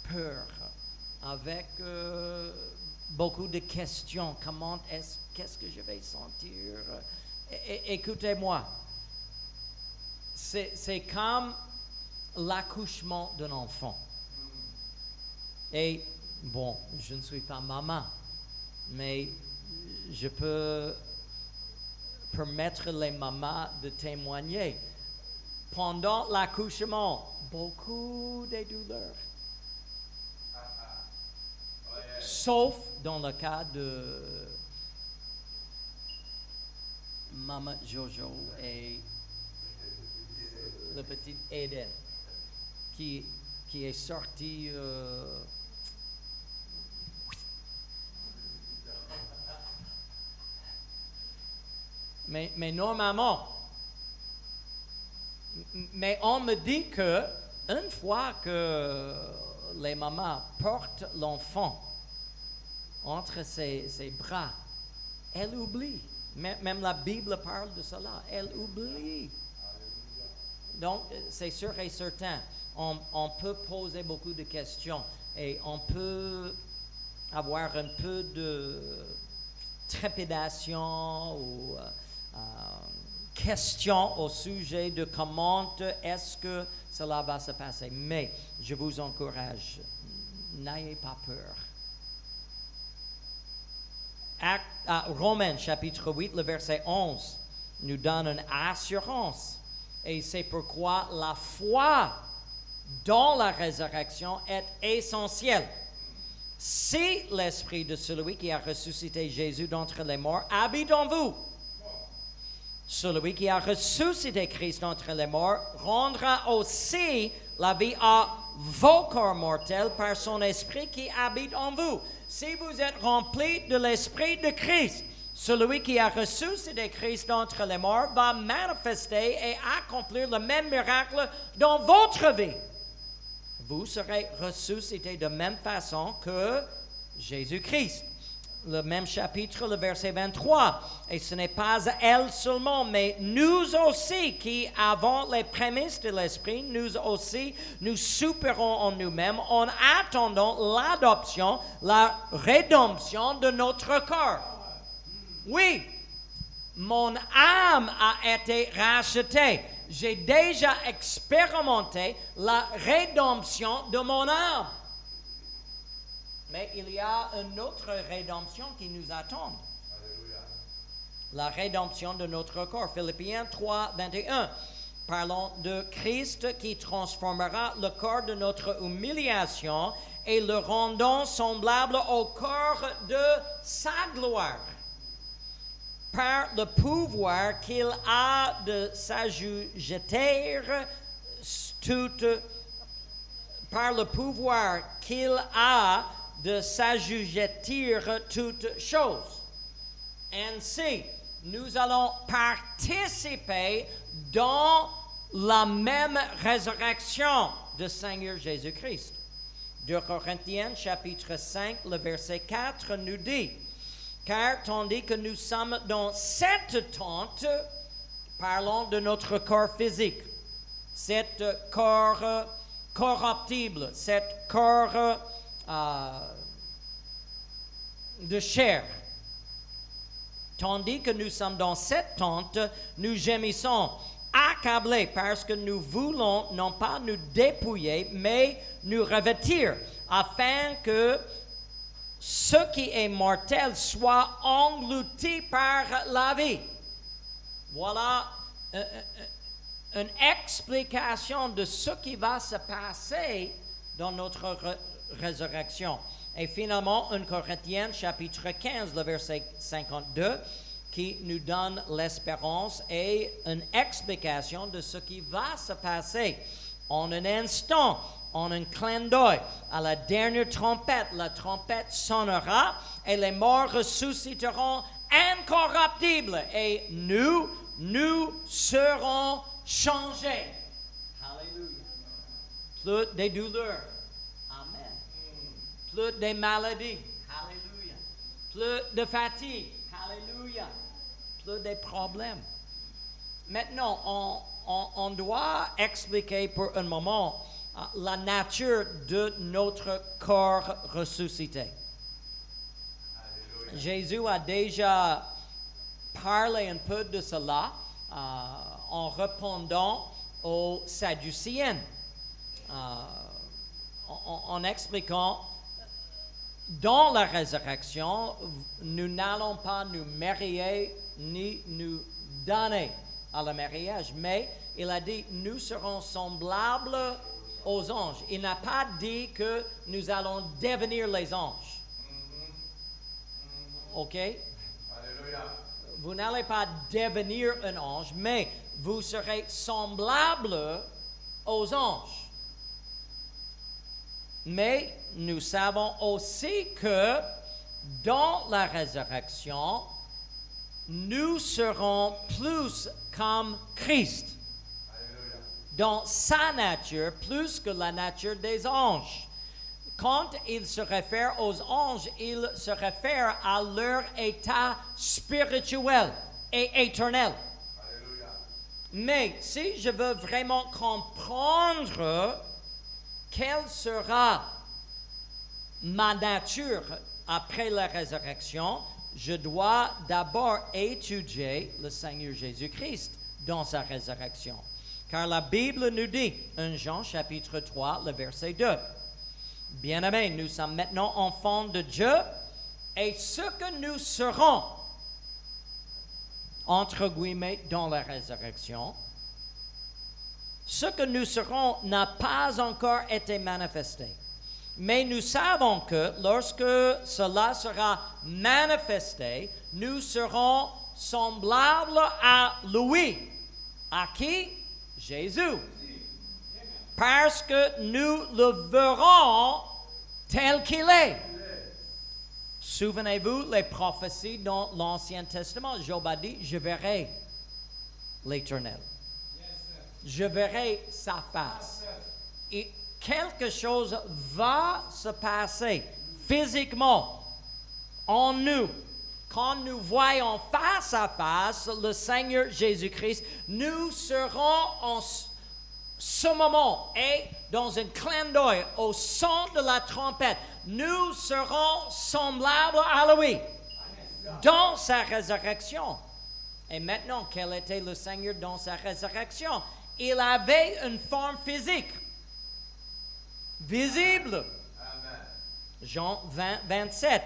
peur, avec beaucoup de questions. Qu'est-ce que je vais sentir? Écoutez-moi, c'est comme l'accouchement d'un enfant. Et Bon, je ne suis pas maman, mais je peux permettre les mamans de témoigner. Pendant l'accouchement, beaucoup de douleurs. Sauf dans le cas de Maman Jojo et le petit Eden qui est sorti mais normalement, mais on me dit que une fois que les mamans portent l'enfant entre ses bras, elles oublient. Même la Bible parle de cela. Elles oublient. Donc, c'est sûr et certain, on peut poser beaucoup de questions et on peut avoir un peu de trépidation ou question au sujet de comment est-ce que cela va se passer. Mais je vous encourage, n'ayez pas peur. Romains chapitre 8, le verset 11, nous donne une assurance. Et c'est pourquoi la foi dans la résurrection est essentielle. Si l'esprit de celui qui a ressuscité Jésus d'entre les morts habite en vous, celui qui a ressuscité Christ d'entre les morts rendra aussi la vie à vos corps mortels par son esprit qui habite en vous. Si vous êtes remplis de l'esprit de Christ, celui qui a ressuscité Christ d'entre les morts va manifester et accomplir le même miracle dans votre vie. Vous serez ressuscités de même façon que Jésus-Christ. Le même chapitre, le verset 23. Et ce n'est pas elle seulement, mais nous aussi qui avons les prémices de l'Esprit, nous aussi, nous soupirons en nous-mêmes en attendant l'adoption, la rédemption de notre corps. Oui, mon âme a été rachetée. J'ai déjà expérimenté la rédemption de mon âme. Mais il y a une autre rédemption qui nous attend. Alléluia. La rédemption de notre corps. Philippiens 3, 21. Parlons de Christ qui transformera le corps de notre humiliation et le rendant semblable au corps de sa gloire. Par le pouvoir qu'il a de s'assujettir par le pouvoir qu'il a de s'assujettir toutes choses. Ainsi, nous allons participer dans la même résurrection du Seigneur Jésus-Christ. 2 Corinthiens chapitre 5, le verset 4 nous dit, car tandis que nous sommes dans cette tente, parlons de notre corps physique, cet corps corruptible, cet corps de chair. Tandis que nous sommes dans cette tente, nous gémissons, accablés, parce que nous voulons non pas nous dépouiller, mais nous revêtir, afin que ce qui est mortel soit englouti par la vie. Voilà une explication de ce qui va se passer dans notre résurrection. Et finalement, 1 Corinthiens chapitre 15, le verset 52, qui nous donne l'espérance et une explication de ce qui va se passer en un instant, en un clin d'œil. À la dernière trompette, la trompette sonnera et les morts ressusciteront incorruptibles et nous serons changés. Alléluia. Plus des douleurs. Amen. Plus des maladies. Alléluia. Plus de fatigue. Alléluia. Plus des problèmes. Maintenant, on doit expliquer pour un moment la nature de notre corps ressuscité. Alléluia. Jésus a déjà parlé un peu de cela en répondant aux Sadducéens, en expliquant dans la résurrection, nous n'allons pas nous marier ni nous donner à le mariage, mais il a dit, nous serons semblables aux anges. Il n'a pas dit que nous allons devenir les anges. OK? Alléluia. Vous n'allez pas devenir un ange, mais vous serez semblables aux anges. Mais nous savons aussi que dans la résurrection, nous serons plus comme Christ. Alléluia. Dans sa nature, plus que la nature des anges. Quand il se réfère aux anges, il se réfère à leur état spirituel et éternel. Alléluia. Mais si je veux vraiment comprendre quelle sera ma nature après la résurrection, je dois d'abord étudier le Seigneur Jésus-Christ dans sa résurrection. Car la Bible nous dit, 1 Jean chapitre 3, le verset 2, « Bien-aimés, nous sommes maintenant enfants de Dieu, et ce que nous serons, entre guillemets, dans la résurrection, ce que nous serons n'a pas encore été manifesté. Mais nous savons que lorsque cela sera manifesté, nous serons semblables à lui. À qui? Jésus. Parce que nous le verrons tel qu'il est. Souvenez-vous les prophéties dans l'Ancien Testament. Job a dit, je verrai l'Éternel. Je verrai sa face. Et quelque chose va se passer physiquement en nous. Quand nous voyons face à face le Seigneur Jésus-Christ, nous serons en ce moment et dans un clin d'œil au son de la trompette, nous serons semblables à lui dans sa résurrection. Et maintenant, quel était le Seigneur dans sa résurrection? Il avait une forme physique, visible. Amen. Jean 20, 27.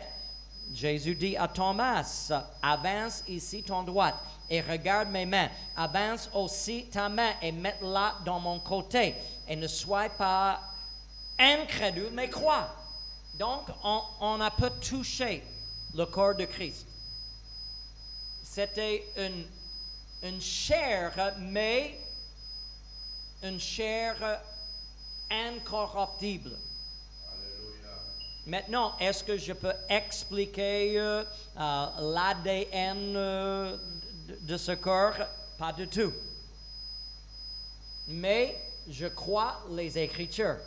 Jésus dit à Thomas, avance ici ton droite et regarde mes mains. Avance aussi ta main et mets-la dans mon côté. Et ne sois pas incrédule, mais crois. Donc, on a peu touché le corps de Christ. C'était une chair, mais une chair incorruptible. Maintenant, est-ce que je peux expliquer l'ADN de ce corps? Pas du tout. Mais je crois les Écritures.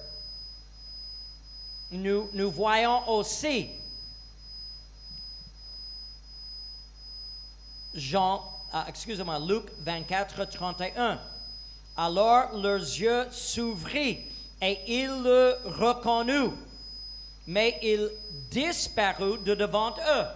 Nous voyons aussi Luc 24, 31. Alors leurs yeux s'ouvrirent et ils le reconnurent. Mais il disparut de devant eux.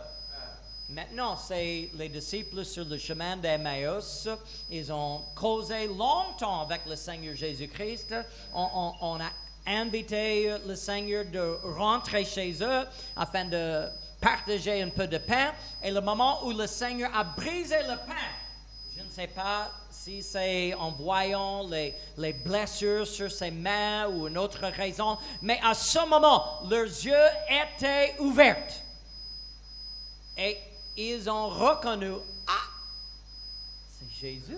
Maintenant, c'est les disciples sur le chemin d'Emmaüs. Ils ont causé longtemps avec le Seigneur Jésus-Christ. On a invité le Seigneur de rentrer chez eux afin de partager un peu de pain. Et le moment où le Seigneur a brisé le pain, je ne sais pas si c'est en voyant les blessures sur ses mains ou une autre raison, mais à ce moment, leurs yeux étaient ouverts. Et ils ont reconnu, c'est Jésus.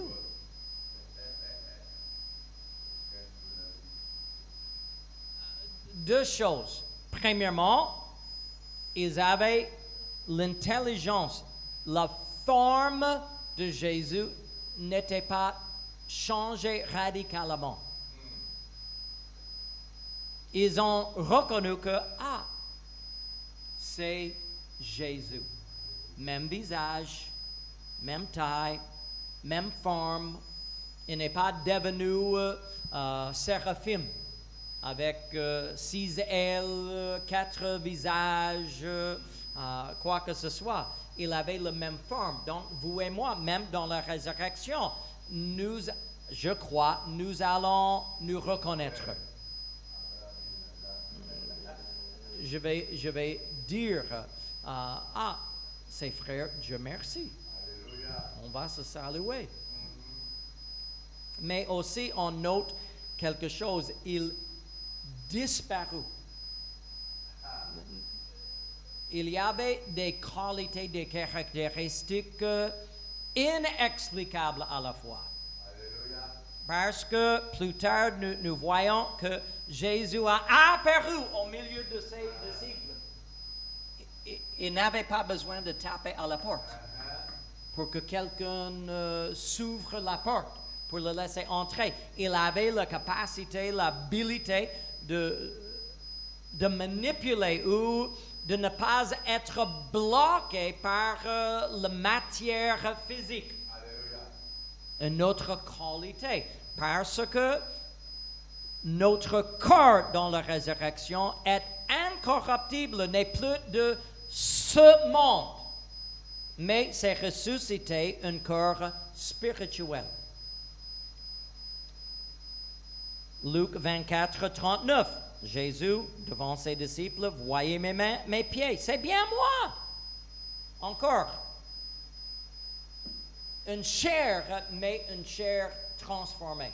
Deux choses. Premièrement, ils avaient l'intelligence, la forme de Jésus n'était pas changée radicalement. Ils ont reconnu que, c'est Jésus. Même visage, même taille, même forme. Il n'est pas devenu séraphim avec 6 ailes, 4 visages, quoi que ce soit. Il avait la même forme. Donc, vous et moi, même dans la résurrection, je crois, nous allons nous reconnaître. Je vais dire, ces frères, Dieu merci, on va se saluer. Mais aussi, on note quelque chose, il disparut. Il y avait des qualités, des caractéristiques inexplicables à la fois. Parce que plus tard, nous voyons que Jésus a apparu au milieu de ses disciples. Il n'avait pas besoin de taper à la porte pour que quelqu'un s'ouvre la porte pour le laisser entrer. Il avait la capacité, l'habilité de manipuler ou de ne pas être bloqué par la matière physique. Une autre qualité, parce que notre corps dans la résurrection est incorruptible, n'est plus de ce monde, mais c'est ressuscité un corps spirituel. Luc 24, 39. Jésus, devant ses disciples, voyez mes mains, mes pieds, c'est bien moi. Encore. Une chair, mais une chair transformée.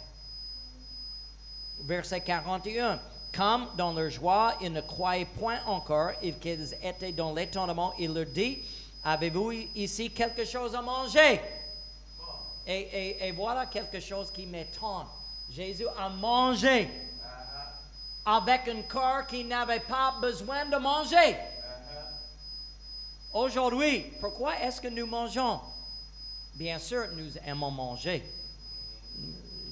Verset 41. Comme dans leur joie, ils ne croyaient point encore, et qu'ils étaient dans l'étonnement, il leur dit, avez-vous ici quelque chose à manger? Et voilà quelque chose qui m'étonne. Jésus a mangé avec un corps qui n'avait pas besoin de manger. Aujourd'hui, pourquoi est-ce que nous mangeons? Bien sûr, nous aimons manger.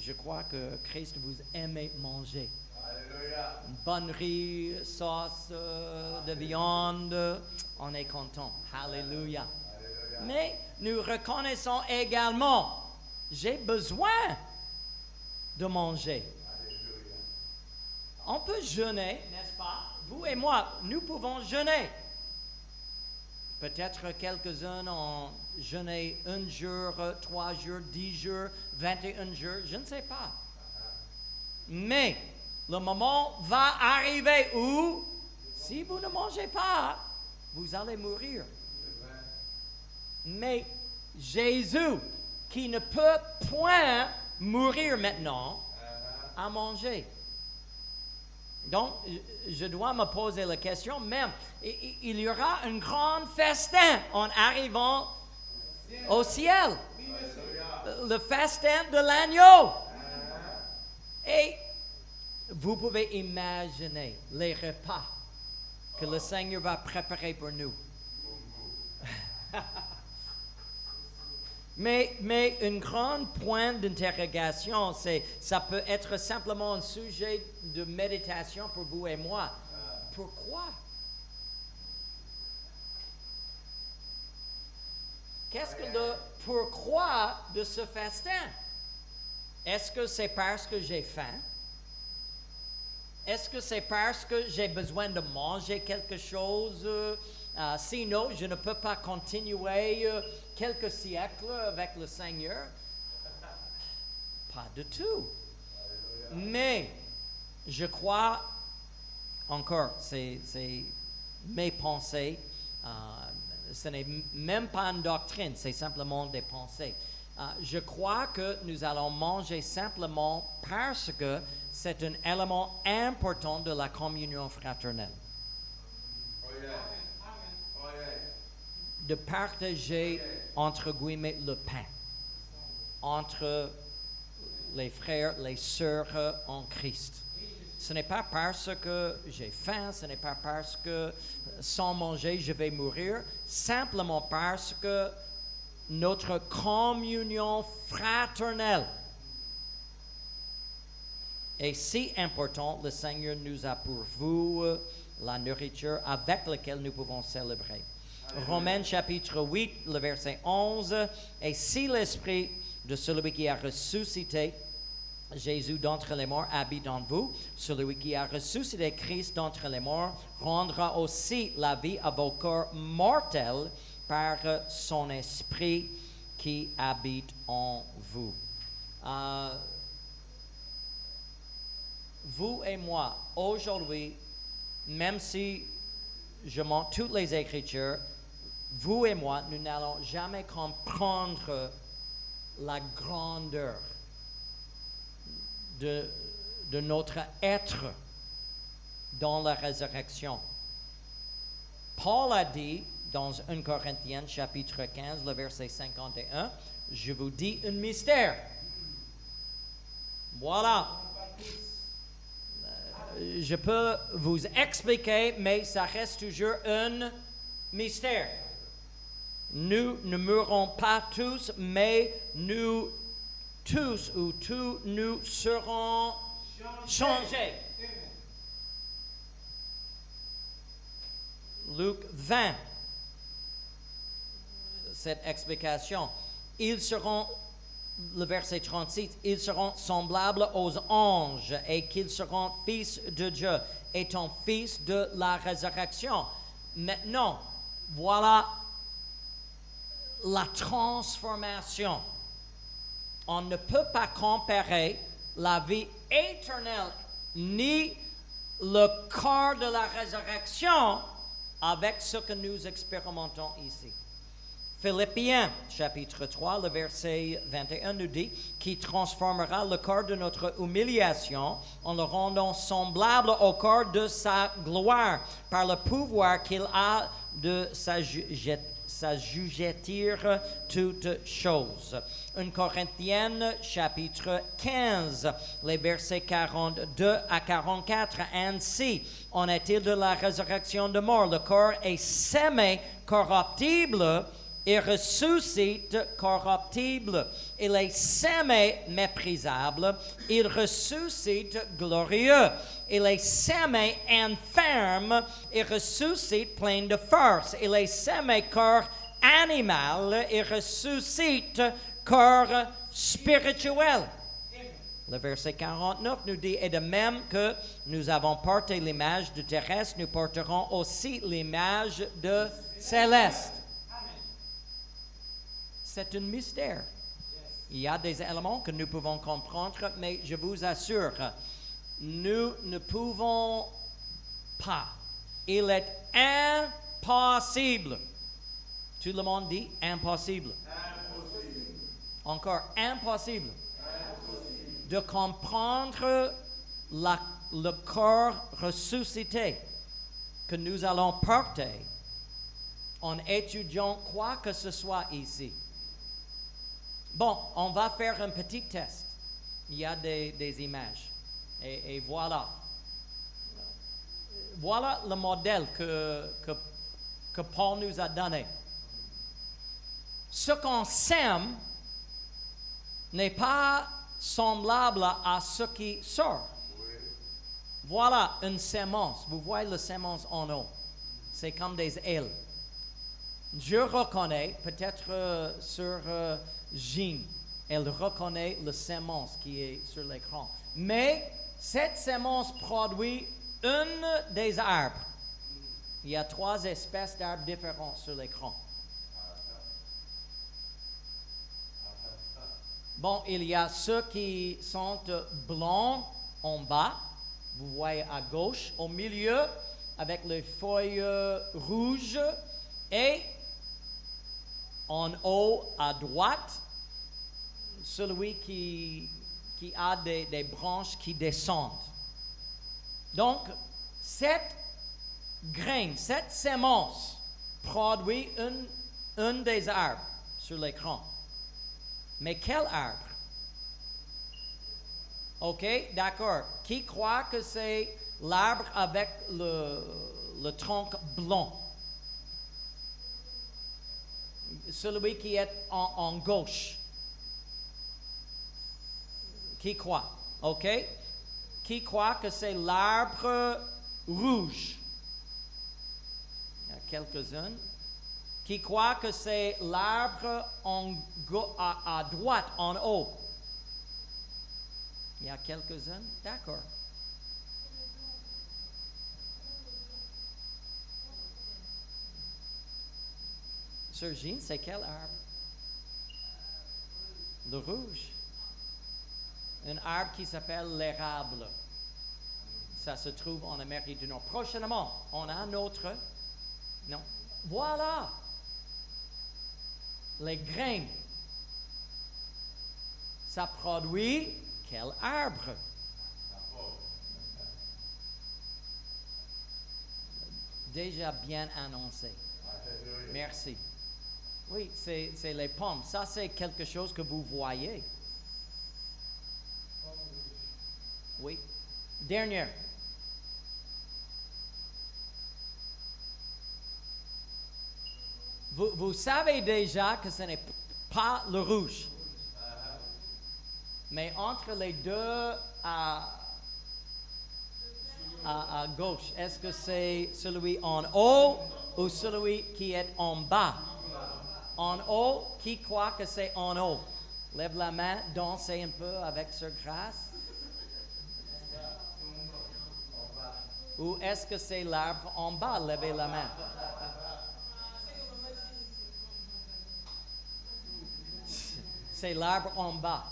Je crois que Christ vous aimez manger. Alléluia. Une bonne riz, sauce de viande, on est content. Alléluia. Alléluia. Mais nous reconnaissons également, j'ai besoin de manger. Alléluia. On peut jeûner, n'est-ce pas? Vous et moi, nous pouvons jeûner. Peut-être quelques-uns ont jeûné 1 jour, 3 jours, 10 jours, 21 jours, je ne sais pas. Mais le moment va arriver où, si vous ne mangez pas, vous allez mourir. Mais Jésus, qui ne peut point mourir maintenant, a mangé. Donc, je dois me poser la question, même, il y aura un grand festin en arrivant au ciel. Le festin de l'agneau. Et vous pouvez imaginer les repas que le Seigneur va préparer pour nous. Mais un grand point d'interrogation, ça peut être simplement un sujet de méditation pour vous et moi. Pourquoi? Qu'est-ce que le pourquoi de ce festin? Est-ce que c'est parce que j'ai faim? Est-ce que c'est parce que j'ai besoin de manger quelque chose? Sinon, je ne peux pas continuer quelques siècles avec le Seigneur. Pas du tout. Mais je crois, encore, c'est mes pensées, ce n'est même pas une doctrine, c'est simplement des pensées. Je crois que nous allons manger simplement parce que c'est un élément important de la communion fraternelle. De partager, entre guillemets, le pain entre les frères, les sœurs en Christ. Ce n'est pas parce que j'ai faim, ce n'est pas parce que sans manger je vais mourir, simplement parce que notre communion fraternelle est si importante. Le Seigneur nous a pourvu la nourriture avec laquelle nous pouvons célébrer. Romains chapitre 8, le verset 11. Et si l'esprit de celui qui a ressuscité Jésus d'entre les morts habite en vous, celui qui a ressuscité Christ d'entre les morts rendra aussi la vie à vos corps mortels par son esprit qui habite en vous. Vous et moi, aujourd'hui, même si je montre toutes les Écritures, vous et moi, nous n'allons jamais comprendre la grandeur de notre être dans la résurrection. Paul a dit dans 1 Corinthiens chapitre 15, le verset 51, « Je vous dis un mystère. » Voilà. Je peux vous expliquer, mais ça reste toujours un mystère. Nous ne mourrons pas tous, mais nous tous ou tous nous serons changés. Luc 20, cette explication. Ils seront, le verset 36, ils seront semblables aux anges et qu'ils seront fils de Dieu, étant fils de la résurrection. Maintenant, voilà la transformation. On ne peut pas comparer la vie éternelle ni le corps de la résurrection avec ce que nous expérimentons ici. Philippiens, chapitre 3, le verset 21 nous dit « Qui transformera le corps de notre humiliation en le rendant semblable au corps de sa gloire, par le pouvoir qu'il a de s'assujettir toutes choses. » 1 Corinthiens, chapitre 15, les versets 42 à 44. « Ainsi en est-il de la résurrection de mort. Le corps est semi-corruptible, et ressuscite corruptible. Il est semi-méprisable, il ressuscite glorieux. Il est semi-infirme, il ressuscite plein de force. Il est semi-corps animal, il ressuscite corps spirituel. Le verset 49 nous dit, « Et de même que nous avons porté l'image de terrestre, nous porterons aussi l'image de céleste. » C'est un mystère. Il y a des éléments que nous pouvons comprendre, mais je vous assure, nous ne pouvons pas. Il est impossible. Tout le monde dit impossible. Impossible. Encore impossible. Impossible. De comprendre le corps ressuscité que nous allons porter en étudiant quoi que ce soit ici. Bon, on va faire un petit test. Il y a des images. Et voilà. Voilà le modèle que Paul nous a donné. Ce qu'on sème n'est pas semblable à ce qui sort. Voilà une sémence. Vous voyez la sémence en haut. C'est comme des ailes. Je reconnais, peut-être sur Jean, elle reconnaît la sémence qui est sur l'écran. Mais cette sémence produit une des arbres. Il y a 3 espèces d'arbres différents sur l'écran. Bon, il y a ceux qui sont blancs en bas. Vous voyez à gauche, au milieu, avec les feuilles rouges. Et en haut à droite, celui qui a des branches qui descendent. Donc, cette graine, cette sémence produit un des arbres sur l'écran. Mais quel arbre? OK, d'accord. Qui croit que c'est l'arbre avec le tronc blanc? Celui qui est en gauche. Qui croit? OK? Qui croit que c'est l'arbre rouge? Il y a quelques-uns. Qui croit que c'est l'arbre à droite, en haut? Il y a quelques-uns? D'accord. Sir Jean, c'est quel arbre? Le rouge. Un arbre qui s'appelle l'érable. Ça se trouve en Amérique du Nord. Prochainement, on a un autre Non. Voilà. Les graines. Ça produit quel arbre? Déjà bien annoncé. Merci. Oui, c'est les pommes. Ça, c'est quelque chose que vous voyez. Oui. Dernière. Vous savez déjà que ce n'est pas le rouge. Mais entre les deux à gauche, est-ce que c'est celui en haut ou celui qui est en bas? En haut, qui croit que c'est en haut? Lève la main, dansez un peu avec ce grâce. Ou est-ce que c'est l'arbre en bas? Levez la main. C'est l'arbre en bas,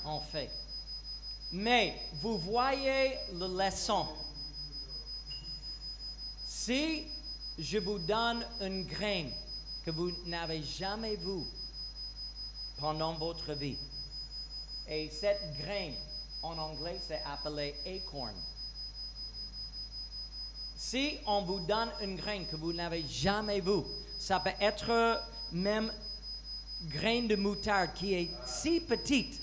en fait. Mais vous voyez la leçon. Si je vous donne une graine que vous n'avez jamais vue pendant votre vie, et cette graine, en anglais, c'est appelé acorn. Si on vous donne une graine que vous n'avez jamais vue, ça peut être même graine de moutarde qui est si petite,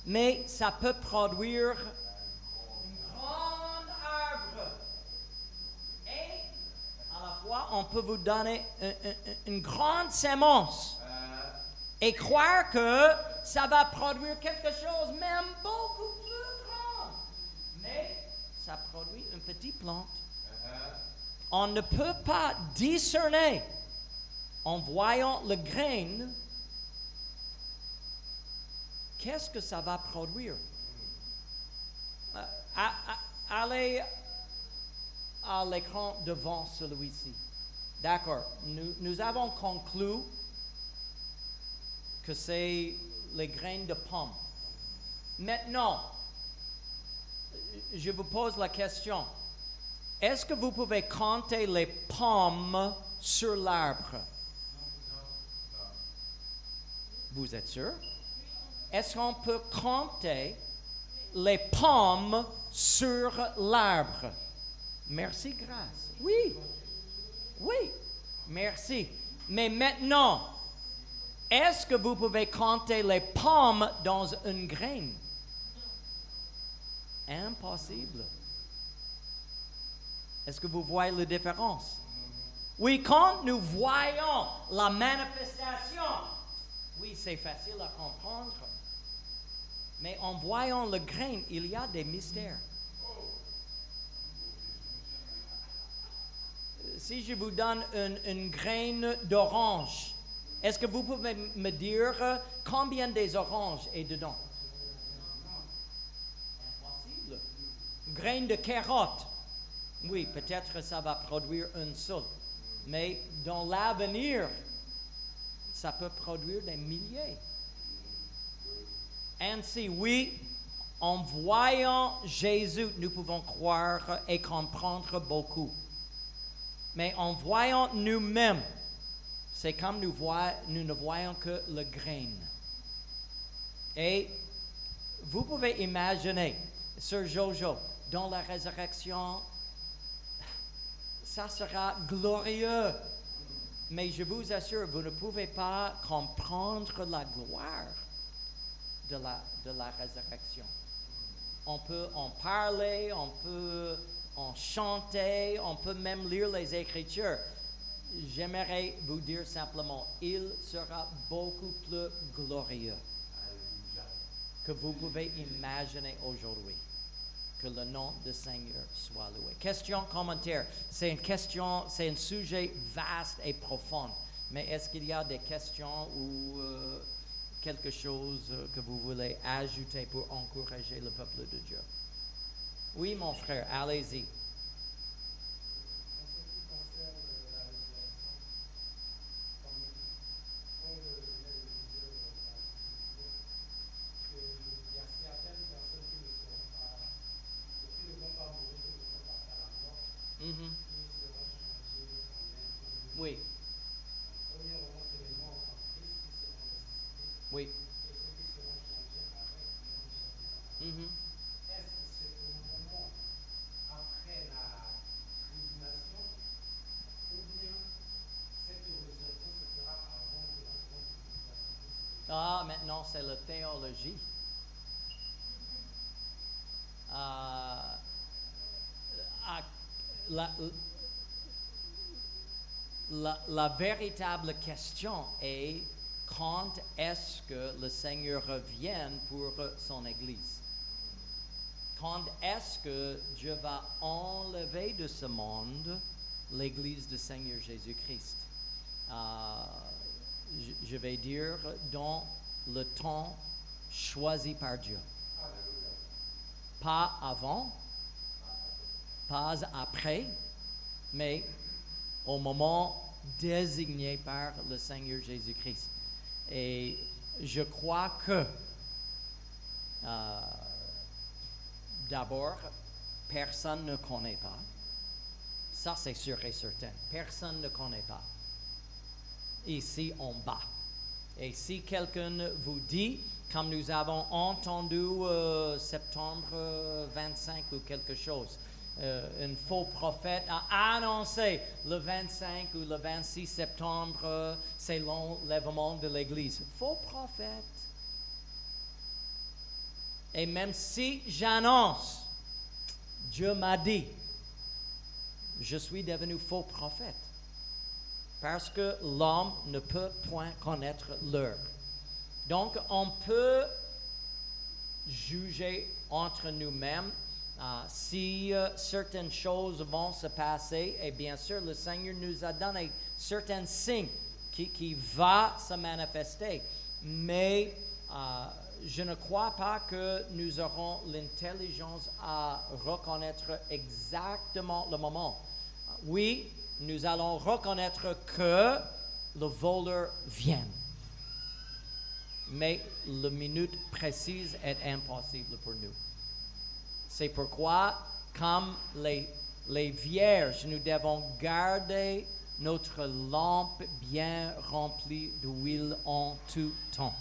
mais ça peut produire un grand arbre. Et à la fois, on peut vous donner une grande semence et croire que ça va produire quelque chose même beaucoup plus grand. Mais ça produit une petite plante. On ne peut pas discerner en voyant le grain qu'est-ce que ça va produire. Allez à l'écran devant celui-ci. D'accord. Nous avons conclu que c'est les graines de pommes. Maintenant, je vous pose la question. Est-ce que vous pouvez compter les pommes sur l'arbre? Vous êtes sûr? Est-ce qu'on peut compter les pommes sur l'arbre? Merci, grâce. Oui. Oui. Merci. Mais maintenant, est-ce que vous pouvez compter les pommes dans une graine? Impossible. Est-ce que vous voyez la différence? Oui, quand nous voyons la manifestation, oui, c'est facile à comprendre. Mais en voyant le grain, il y a des mystères. Si je vous donne une graine d'orange, est-ce que vous pouvez me dire combien des oranges est dedans? Impossible. Graine de carotte, oui, peut-être ça va produire une seule. Mais dans l'avenir, ça peut produire des milliers. Ainsi, oui, en voyant Jésus, nous pouvons croire et comprendre beaucoup. Mais en voyant nous-mêmes, c'est comme nous ne voyons que le grain. Et vous pouvez imaginer, Sir Jojo, dans la résurrection, ça sera glorieux. Mais je vous assure, vous ne pouvez pas comprendre la gloire de la résurrection. On peut en parler, on peut en chanter, on peut même lire les Écritures. J'aimerais vous dire simplement, il sera beaucoup plus glorieux que vous pouvez imaginer aujourd'hui. Que le nom du Seigneur soit loué. Question, commentaire. C'est une question, c'est un sujet vaste et profond. Mais est-ce qu'il y a des questions ou quelque chose que vous voulez ajouter pour encourager le peuple de Dieu? Oui, mon frère, allez-y. Oui, Premièrement, c'est les morts en Christ qui seront ressuscités oui. et ceux qui seront changés avec iront directement. Mhm. Est-ce que c'est au moment après la tribulation ou bien cette résurrection se fera avant que la grande tribulation puisse venir? Ah, maintenant, c'est la théologie. Ah, la, la véritable question est quand est-ce que le Seigneur revient pour son Église? Quand est-ce que Dieu va enlever de ce monde l'Église du Seigneur Jésus-Christ? Je vais dire dans le temps choisi par Dieu. Pas avant, pas après, mais au moment désigné par le Seigneur Jésus-Christ. Et je crois que, d'abord, personne ne connaît pas. Ça, c'est sûr et certain. Personne ne connaît pas. Ici en bas. Et si quelqu'un vous dit, comme nous avons entendu septembre 25 ou quelque chose, un faux prophète a annoncé le 25 ou le 26 septembre, c'est l'enlèvement de l'Église. Faux prophète. Et même si j'annonce, Dieu m'a dit, je suis devenu faux prophète. Parce que l'homme ne peut point connaître l'heure. Donc, on peut juger entre nous-mêmes si certaines choses vont se passer. Et bien sûr, le Seigneur nous a donné certains signes qui vont se manifester. Mais je ne crois pas que nous aurons l'intelligence à reconnaître exactement le moment. Oui, nous allons reconnaître que le voleur vient. Mais la minute précise est impossible pour nous. C'est pourquoi, comme les vierges, nous devons garder notre lampe bien remplie d'huile en tout temps.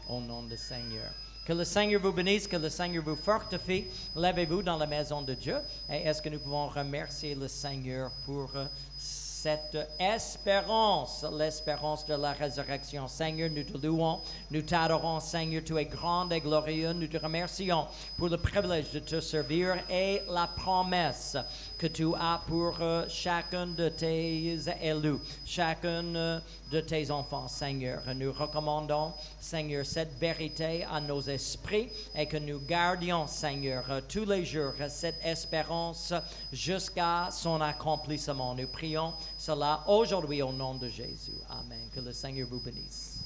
Au nom du Seigneur. Que le Seigneur vous bénisse, que le Seigneur vous fortifie. Lèvez-vous dans la maison de Dieu. Et est-ce que nous pouvons remercier le Seigneur pour cette espérance, l'espérance de la résurrection. Seigneur, nous te louons, nous t'adorons, Seigneur, tu es grand et glorieux. Nous te remercions pour le privilège de te servir et la promesse que tu as pour chacun de tes élus, chacun de tes enfants, Seigneur. Nous recommandons, Seigneur, cette vérité à nos esprits et que nous gardions, Seigneur, tous les jours cette espérance jusqu'à son accomplissement. Nous prions cela aujourd'hui au nom de Jésus. Amen. Que le Seigneur vous bénisse.